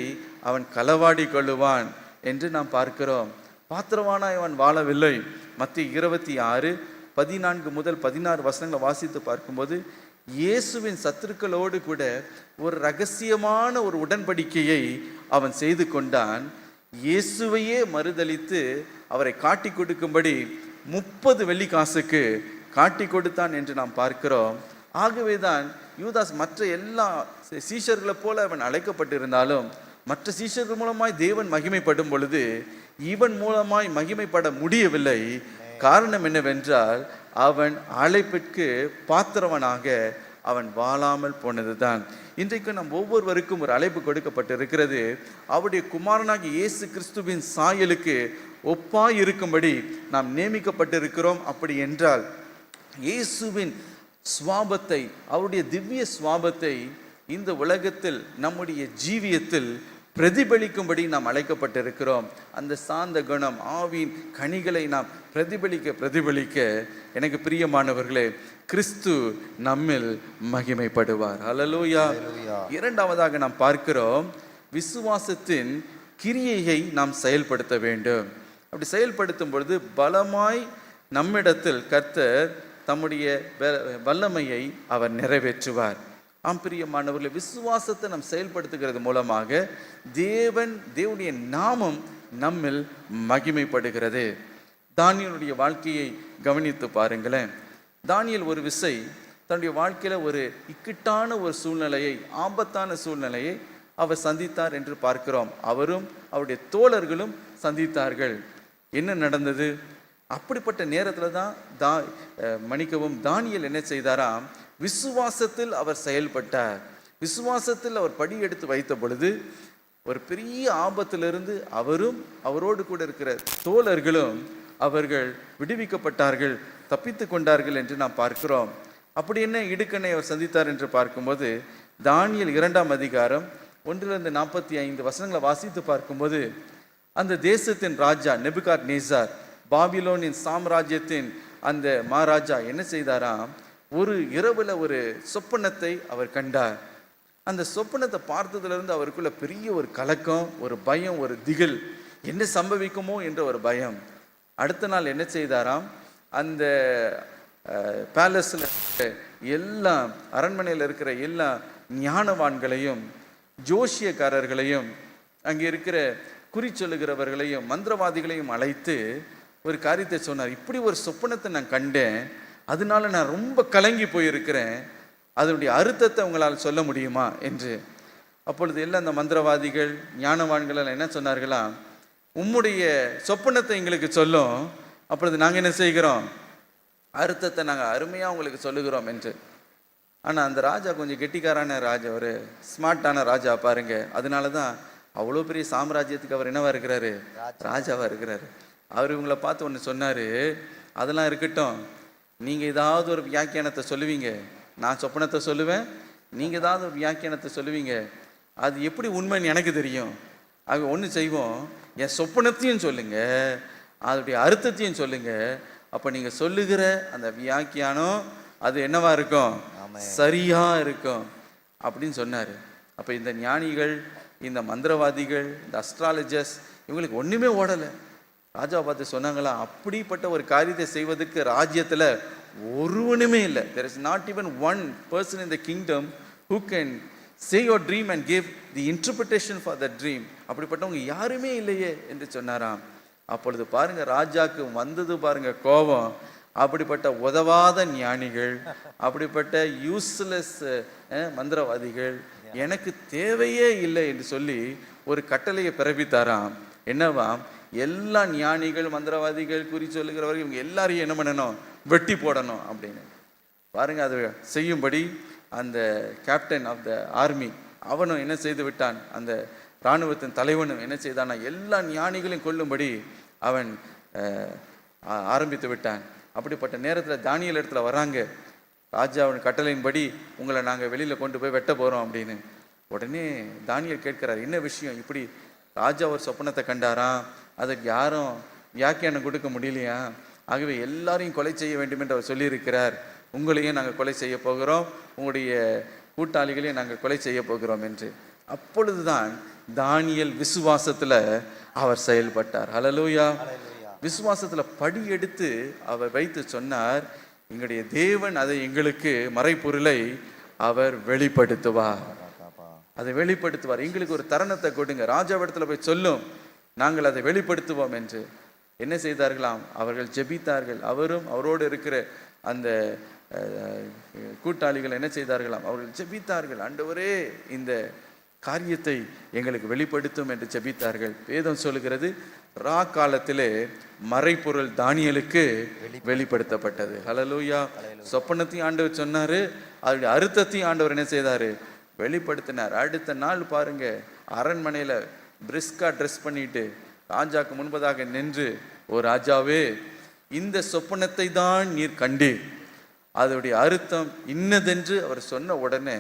அவன் களவாடி கொள்ளுவான் என்று நாம் பார்க்கிறோம். பாத்திரவானாய் அவன் வாழவில்லை. மத்தேயு 26:14-16 வாசித்து பார்க்கும்போது, இயேசுவின் சத்துருக்களோடு கூட ஒரு ரகசியமான ஒரு உடன்படிக்கையை அவன் செய்து கொண்டான். இயேசுவையே மறுதலித்து அவரை காட்டி கொடுக்கும்படி 30 வெள்ளிக்காசுக்கு காட்டி கொடுத்தான் என்று நாம் பார்க்கிறோம். ஆகவேதான் யூதாஸ் மற்ற எல்லா சீஷர்களை போல அவன் அழைக்கப்பட்டிருந்தாலும், மற்ற சீஷர்கள் மூலமாய் தேவன் மகிமைப்படும் பொழுது இவன் மூலமாய் மகிமைப்பட முடியவில்லை. காரணம் என்னவென்றால், அவன் அழைப்பிற்கு பாத்திரவனாக அவன் வாழாமல் போனதுதான். இன்றைக்கு நம் ஒவ்வொருவருக்கும் ஒரு அழைப்பு கொடுக்கப்பட்டிருக்கிறது. அவருடைய குமாரனாகிய இயேசு கிறிஸ்துவின் சாயலுக்கு ஒப்பாய் இருக்கும்படி நாம் நியமிக்கப்பட்டிருக்கிறோம். அப்படி என்றால், இயேசுவின் சுவாபத்தை, அவருடைய திவ்ய சுவாபத்தை இந்த உலகத்தில் நம்முடைய ஜீவியத்தில் பிரதிபலிக்கும்படி நாம் அழைக்கப்பட்டிருக்கிறோம். அந்த சாந்த குணம், ஆவியின் கனிகளை நாம் பிரதிபலிக்க எனக்கு பிரியமானவர்களே, கிறிஸ்து நம்மில் மகிமைப்படுவார். ஹல்லேலூயா. இரண்டாவதாக நாம் பார்க்கிறோம், விசுவாசத்தின் கிரியையை நாம் செயல்படுத்த வேண்டும். அப்படி செயல்படுத்தும் பொழுது பலமாய் நம்மிடத்தில் கர்த்தர் தம்முடைய வல்லமையை அவர் நிறைவேற்றுவார். பிரியமானவர்களே, விசுவாசத்தை நாம் செயல்படுத்துகிறது மூலமாக தேவனுடைய நாமம் நம்மில் மகிமைப்படுகிறது. தானியேலுடைய வாழ்க்கையை கவனித்து பாருங்களேன். தானியேல் ஒரு விசை தன்னுடைய வாழ்க்கையில ஒரு இக்கட்டான ஒரு சூழ்நிலையை, ஆபத்தான சூழ்நிலையை அவர் சந்தித்தார் என்று பார்க்கிறோம். அவரும் அவருடைய தோழர்களும் சந்தித்தார்கள். என்ன நடந்தது? அப்படிப்பட்ட நேரத்தில் தான் தானியேல் என்ன செய்தாராம்? விசுவாசத்தில் அவர் செயல்பட்டார். விசுவாசத்தில் அவர் படி எடுத்து வைத்த பொழுது ஒரு பெரிய ஆபத்திலிருந்து அவரும் அவரோடு கூட இருக்கிற தோழர்களும் அவர்கள் விடுவிக்கப்பட்டார்கள், தப்பித்து கொண்டார்கள் என்று நாம் பார்க்கிறோம். அப்படி என்ன இடுக்கணை அவர் சந்தித்தார் என்று பார்க்கும்போது தானியேல் 2ஆம் அதிகாரம் 1-45 வசனங்களை வாசித்து பார்க்கும்போது, அந்த தேசத்தின் ராஜா நேபுகாத்நேசார், பாபிலோனின் சாம்ராஜ்யத்தின் அந்த மகாராஜா என்ன செய்தாராம்? ஒரு இரவுல ஒரு சொப்பனத்தை அவர் கண்டார். அந்த சொப்பனத்தை பார்த்ததுலேருந்து அவருக்குள்ள பெரிய ஒரு கலக்கம், ஒரு பயம், ஒரு திகில், என்ன சம்பவிக்குமோ என்ற ஒரு பயம். அடுத்த நாள் என்ன செய்தாராம்? அந்த பேலஸில் எல்லா அரண்மனையில் இருக்கிற எல்லா ஞானவான்களையும், ஜோஷியக்காரர்களையும், அங்கே இருக்கிற குறி சொல்லுகிறவர்களையும், மந்திரவாதிகளையும் அழைத்து ஒரு காரியத்தை சொன்னார். இப்படி ஒரு சொப்பனத்தை நான் கண்டேன், அதனால நான் ரொம்ப கலங்கி போயிருக்கிறேன், அதனுடைய அர்த்தத்தை உங்களால் சொல்ல முடியுமா என்று. அப்பொழுது எல்லாம் அந்த மந்திரவாதிகள், ஞானவான்கள் எல்லாம் என்ன சொன்னார்களாம்? உம்முடைய சொப்பனத்தை எங்களுக்கு சொல்லும், அப்பொழுது நாங்கள் என்ன செய்கிறோம்? அர்த்தத்தை நாங்கள் அருமையாக உங்களுக்கு சொல்லுகிறோம் என்று. ஆனால் அந்த ராஜா கொஞ்சம் கெட்டிக்காரான ராஜா, ஒரு ஸ்மார்ட்டான ராஜா பாருங்க. அதனால தான் அவ்வளோ பெரிய சாம்ராஜ்யத்துக்கு அவர் என்னவா இருக்கிறாரு? ராஜாவாக இருக்கிறாரு. அவர் இவங்களை பார்த்து ஒன்று சொன்னார், அதெல்லாம் இருக்கட்டும், நீங்கள் ஏதாவது ஒரு வியாக்கியானத்தை சொல்லுவீங்க, நான் சொப்பனத்தை சொல்லுவேன், நீங்கள் ஏதாவது ஒரு வியாக்கியானத்தை சொல்லுவீங்க, அது எப்படி உண்மைன்னு எனக்கு தெரியும். ஆக ஒன்று செய்வோம், என் சொப்பனத்தையும் சொல்லுங்க, அதோடைய அர்த்தத்தையும் சொல்லுங்க, அப்போ நீங்கள் சொல்லுகிற அந்த வியாக்கியானம் அது என்னவா இருக்கும்? சரியா இருக்கும் அப்படின்னு சொன்னார். அப்போ இந்த ஞானிகள், இந்த மந்திரவாதிகள், இந்த அஸ்ட்ராலஜர்ஸ், இவங்களுக்கு ஒன்றுமே ஓடலை. ராஜாவை பார்த்து சொன்னாங்களா, அப்படிப்பட்ட ஒரு காரியத்தை செய்வதற்கு ராஜ்யத்தில் ஒருவனுமே இல்லை. There is not even one person in the kingdom who can say your dream and give the interpretation for that dream. அப்படிப்பட்டவங்க யாருமே இல்லையே என்று சொன்னாராம். அப்பொழுது பாருங்க, ராஜாக்கு வந்தது பாருங்க கோபம். அப்படிப்பட்ட உதவாத ஞானிகள், அப்படிப்பட்ட யூஸ்லெஸ் மந்திரவாதிகள் எனக்கு தேவையே இல்லை என்று சொல்லி ஒரு கட்டளையை பிறப்பித்தாராம். என்னவாம்? எல்லா ஞானிகள், மந்திரவாதிகள், குறி சொல்லுகிறவர்கள், இவங்க எல்லாரையும் என்ன பண்ணணும்? வெட்டி போடணும் அப்படின்னு. பாருங்க, அதை செய்யும்படி அந்த கேப்டன் ஆஃப் த ஆர்மி அவனும் என்ன செய்து விட்டான்? அந்த இராணுவத்தின் தலைவனும் என்ன செய்தானா? எல்லா ஞானிகளையும் கொல்லும்படி அவன் ஆரம்பித்து விட்டான். அப்படிப்பட்ட நேரத்தில் தானியேல் இடத்துல வராங்க. ராஜாவின் கட்டளையின்படி உங்களை நாங்கள் வெளியில் கொண்டு போய் வெட்ட போகிறோம் அப்படின்னு. உடனே தானியேல் கேட்கிறார், என்ன விஷயம்? இப்படி ராஜா ஒரு சொப்பனத்தை கண்டாராம், அதுக்கு யாரும் வியாக்கியானம் கொடுக்க முடியலையா, ஆகவே எல்லாரையும் கொலை செய்ய வேண்டும் என்று அவர் சொல்லியிருக்கிறார், உங்களையும் நாங்கள் கொலை செய்ய போகிறோம், உங்களுடைய கூட்டாளிகளையும் நாங்கள் கொலை செய்ய போகிறோம் என்று. அப்பொழுதுதான் தானியேல் விசுவாசத்தில் அவர் செயல்பட்டார். ஹல்லேலூயா. விசுவாசத்தில் படி எடுத்து அவர் வைத்து சொன்னார், எங்களுடைய தேவன் அதை எங்களுக்கு மறைபொருளை அவர் வெளிப்படுத்துவார், அதை வெளிப்படுத்துவார். எங்களுக்கு ஒரு தருணத்தை கொடுங்க, ராஜாவிடத்தில் போய் சொல்லும், நாங்கள் அதை வெளிப்படுத்துவோம் என்று. என்ன செய்தார்களாம்? அவர்கள் ஜெபித்தார்கள். அவரும் அவரோடு இருக்கிற அந்த கூட்டாளிகள் என்ன செய்தார்களாம்? அவர்கள் ஜெபித்தார்கள், ஆண்டவரே இந்த காரியத்தை எங்களுக்கு வெளிப்படுத்தும் என்று ஜெபித்தார்கள். வேதம் சொல்லுகிறது, ரா காலத்திலே மறைபொருள் தானியேலுக்கு வெளிப்படுத்தப்பட்டது. ஹல்லேலூயா. சொப்பனத்தையும் ஆண்டவர் சொன்னாரு, அதனுடைய அர்த்தத்தையும் ஆண்டவர் என்ன செய்தாரு? வெளிப்படுத்தினார். அடுத்த நாள் பாருங்க, அரண்மனையில பிரிஸ்கா ட்ரெஸ் பண்ணிட்டு ராஜாக்கு முன்பதாக நின்று, ஓ ராஜாவே, இந்த சொப்பனத்தை தான் நீர் கண்டீர், அதோடைய அர்த்தம் இன்னதென்று அவர் சொன்ன உடனே,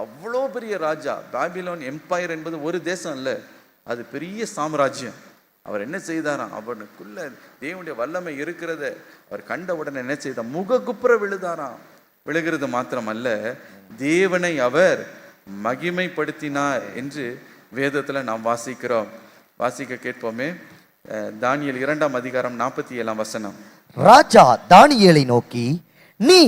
அவ்வளோ பெரிய ராஜா, பாபிலோன் எம்பையர் என்பது ஒரு தேசம் இல்லை, அது பெரிய சாம்ராஜ்யம். அவர் என்ன செய்தாராம்? அவனுக்குள்ள தேவனுடைய வல்லமை இருக்கிறத அவர் கண்ட உடனே என்ன செய்தார்? முககுப்புற விழுதாராம். விழுகிறது மாத்திரமல்ல, தேவனை அவர் மகிமைப்படுத்தினார் என்று வேதத்தில் நாம் வாசிக்கிறோம். வாசிக்க கேட்போமே. தானியேல் 2ஆம் அதிகாரம் 47ஆம் வசனம். ராஜா தானியேலை நோக்கி, நீ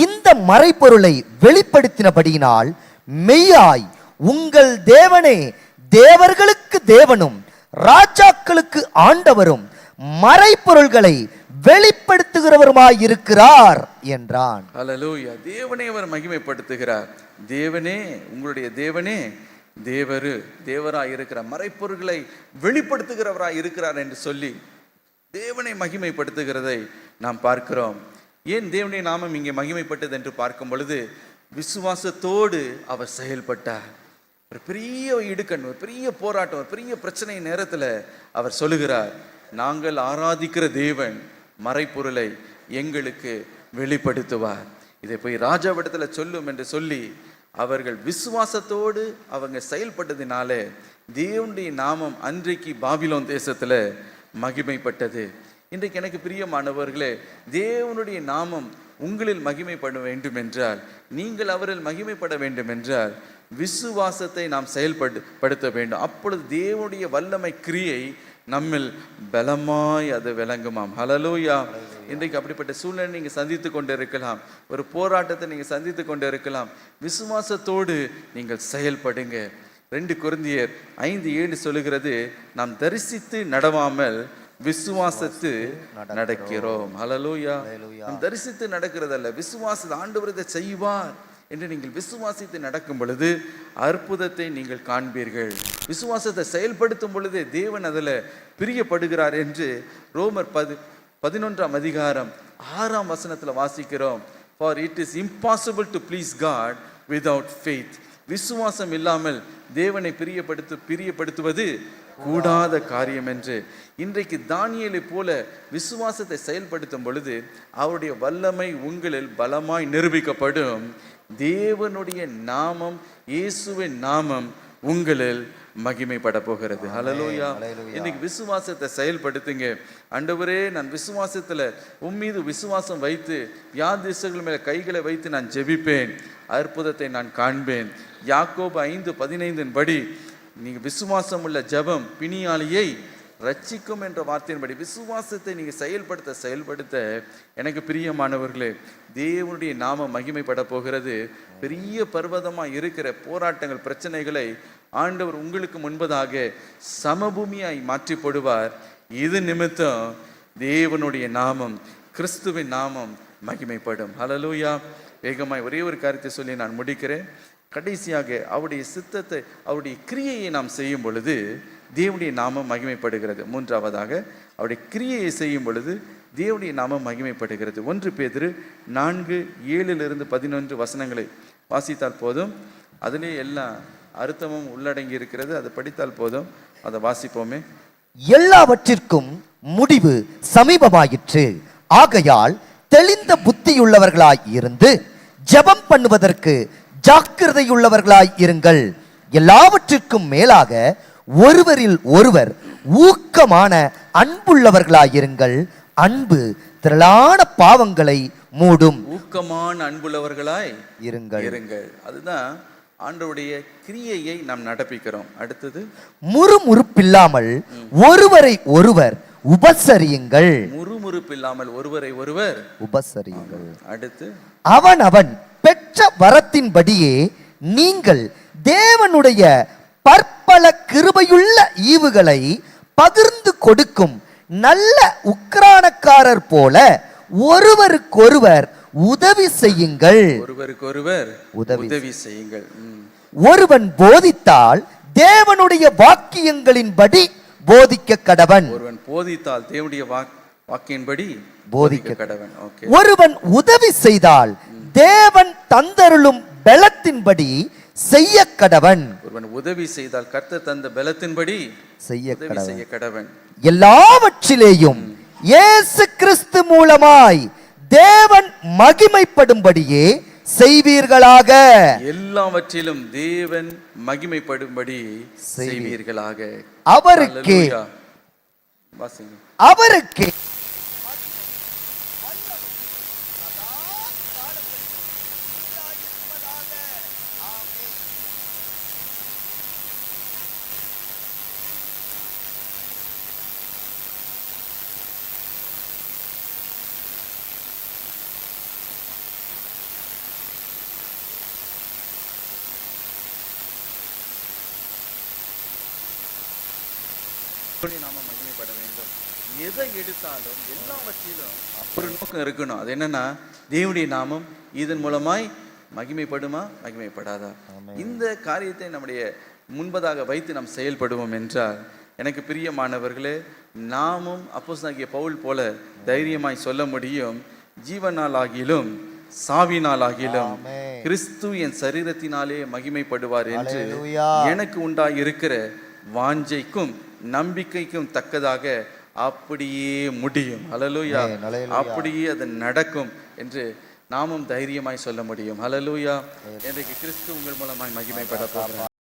இந்த மறைபொருளை வெளிப்படுத்தினபடியினால் மெய்யாய் உங்கள் தேவனே தேவர்களுக்கு தேவனும் ராஜாக்களுக்கு ஆண்டவரும் மறைபொருள்களை வெளிப்படுத்துகிறவருமாயிருக்கிறார் என்றான். ஹல்லேலூயா. தேவனே அவர் மகிமைப்படுத்துகிறார். தேவனே, உங்களுடைய தேவனே தேவராய் இருக்கிற மறைப்பொருள்களை வெளிப்படுத்துகிறவராய் இருக்கிறார் என்று சொல்லி தேவனை மகிமைப்படுத்துகிறதை நாம் பார்க்கிறோம். ஏன் தேவனுடைய நாமம் இங்கே மகிமைப்பட்டது என்று பார்க்கும் பொழுது, விசுவாசத்தோடு அவர் செயல்பட்டார். ஒரு பெரிய இடுக்கண், ஒரு பெரிய போராட்டம், ஒரு பெரிய பிரச்சனை நேரத்தில் அவர் சொல்லுகிறார், நாங்கள் ஆராதிக்கிற தேவன் மறைப்பொருளை எங்களுக்கு வெளிப்படுத்துவார், இதை போய் ராஜாவிடத்தில் சொல்லும் என்று சொல்லி அவர்கள் விசுவாசத்தோடு அவங்க செயல்பட்டதினாலே தேவனுடைய நாமம் அன்றைக்கு பாபிலோன் தேசத்தில் மகிமைப்பட்டது. இன்றைக்கு எனக்கு பிரியமானவர்களே, தேவனுடைய நாமம் உங்களில் மகிமைப்பட வேண்டும் என்றால், நீங்கள் அவரில் மகிமைப்பட வேண்டும் என்றால் விசுவாசத்தை நாம் செயல்படுத்த வேண்டும். அப்பொழுது தேவனுடைய வல்லமை கிரியை நம்மில் பலமாய் அது விளங்குமாம். ஹல்லேலூயா. இன்றைக்கு அப்படிப்பட்ட சூழ்நிலை நீங்கள் சந்தித்து கொண்டு இருக்கலாம், ஒரு போராட்டத்தை நீங்கள் சந்தித்து கொண்டு இருக்கலாம். விசுவாசத்தோடு நீங்கள் செயல்படுங்க. 2 கொரிந்தியர் 5:7 சொல்லுகிறது, நாம் தரிசித்து நடவாமல் விசுவாசத்து நடக்கிறோம். ஹல்லேலூயா. நாம் தரிசித்து நடக்கிறதல்ல, விசுவாச ஆண்டவர் இதை செய்வார் என்று நீங்கள் விசுவாசித்து நடக்கும் பொழுது அற்புதத்தை நீங்கள் காண்பீர்கள். விசுவாசத்தை செயல்படுத்தும் பொழுதே தேவன் அதில் பிரியப்படுகிறார் என்று ரோமர் 11:6 வாசிக்கிறோம். For it is impossible to please God without faith. விசுவாசம் இல்லாமல் தேவனை பிரியப்படுத்துவது கூடாத காரியம் என்று. இன்றைக்கு தானியேலை போல விசுவாசத்தை செயல்படுத்தும் பொழுது அவருடைய வல்லமை உங்களில் பலமாய் நிரூபிக்கப்படும். தேவனுடைய நாமம், இயேசுவின் நாமம் உங்களில் மகிமைப்பட போகிறது. ஹல்லேலூயா. இன்னைக்கு விசுவாசத்தை செயல்படுத்துங்க. ஆண்டவரே, நான் விசுவாசத்துல உம்மீது விசுவாசம் வைத்து வியாதிஸ்தர்கள் மேல கைகளை வைத்து நான் ஜெபிப்பேன், அற்புதத்தை நான் காண்பேன். யாக்கோபு 5:15 படி நீங்க விசுவாசம் உள்ள ஜெபம் பிணியாளியை ரட்சிக்கும் என்ற வார்த்தையின்படி விசுவாசத்தை நீங்க செயல்படுத்த எனக்கு பிரியமானவர்களே, தேவனுடைய நாமம் மகிமைப்பட போகிறது. பெரிய பர்வதமாக இருக்கிற போராட்டங்கள், பிரச்சனைகளை ஆண்டவர் உங்களுக்கு முன்பதாக சமபூமியாய் மாற்றி போடுவார். இது நிமித்தம் தேவனுடைய நாமம், கிறிஸ்துவின் நாமம் மகிமைப்படும். ஹல்லேலூயா. வேகமாய் ஒரே ஒரு காரியத்தை சொல்லி நான் முடிக்கிறேன். கடைசியாக அவருடைய சித்தத்தை, அவருடைய கிரியையை நாம் செய்யும் பொழுது தேவனுடைய நாமம் மகிமைப்படுகிறது. 3ஆவதாக அவருடைய கிரியையை செய்யும் பொழுது தேவனுடைய நாமம் மகிமைப்படுகிறது. 1 பேதுரு 4:7-11 வாசித்தால் போதும். அதிலே எல்லா அர்த்தமும் உள்ளடங்கி இருக்கிறது. அதை படித்தால் போதும். அதை வாசிப்போமே. எல்லாவற்றிற்கும் முடிவு சமீபமாயிற்று. ஆகையால் தெளிந்த புத்தியுள்ளவர்களாய் இருந்து ஜெபம் பண்ணுவதற்கு ஜாக்கிரதையுள்ளவர்களாய் இருங்கள். எல்லாவற்றிற்கும் மேலாக ஒருவரில் ஒருவர் ஊக்கமான அன்புள்ளவர்களாயிருங்கள். அன்பு திரளான பாவங்களை மூடும். ஊக்கமான அன்புள்ளவர்களாய் இருங்கள். அதுதான் ஆண்டவருடைய கிரியையை நாம் நடப்பிக்கிறோம். அடுத்தது, முறுமுறுப்பில்லாமல் ஒருவரை ஒருவர் உபசரியுங்கள். முறுமுறுப்பில்லாமல் ஒருவரை ஒருவர் உபசரியுங்கள். அடுத்து, அவன் பெற்ற வரத்தின்படியே நீங்கள் தேவனுடைய பற்பல கிருபையுள்ள ஈவுகளை பகிர்ந்து கொடுக்கும் நல்ல உக்கிரானக்காரர் போல ஒருவருக்கொருவர் உதவி செய்யுங்கள். ஒருவருக்கொருவர் உதவி செய்யுங்கள். ஒருவன் போதித்தால் தேவனுடைய வாக்கியங்களின்படி போதிக்க கடவன். ஒருவன் போதித்தால் தேவனுடைய வாக்கியின்படி போதிக்க கடவன். ஒருவன் உதவி செய்தால் தேவன் தந்தருளும் பலத்தின்படி செய்ய கடவன். ஒருவன் உதவி செய்தால் கர்த்தர் தந்த பலத்தின்படி செய்ய கடவன். எல்லாவற்றிலேயும் இயேசு கிறிஸ்து மூலமாய் தேவன் மகிமைப்படும்படியே செய்வீர்களாக. எல்லாவற்றிலும் தேவன் மகிமைப்படும்படி செய்வீர்களாக. அவருக்கே தேவனுடைய நாமம் மகிமைப்பட வேண்டும். எதை எடுத்தாலும் எல்லாவற்றிலும் ஒரு நோக்கம் இருக்கணும். அது என்னன்னா, தேவனுடைய நாமம் இதன் மூலமாய் மகிமைப்படுமா, மகிமைப்படாதா? இந்த காரியத்தை நம்முடைய முன்பதாக வைத்து நாம் செயல்படுவோம் என்றால், எனக்கு பிரியமானவர்களே, நாமும் அப்போஸ்தலனாகிய பவுல் போல தைரியமாய் சொல்ல முடியும், ஜீவனாலாகிலும் சாவினாலாகிலும் கிறிஸ்து என் சரீரத்தினாலே மகிமைப்படுவார் என்று எனக்கு உண்டாயிருக்கிற வாஞ்சைக்கும் நம்பிக்கைக்கும் தக்கதாக அப்படியே முடியும். ஹல்லேலூயா. அப்படியே அது நடக்கும் என்று நாமும் தைரியமாய் சொல்ல முடியும். ஹல்லேலூயா. இன்றைக்கு கிறிஸ்து உங்கள் மூலமாய் மகிமைப்பட போகிறார்.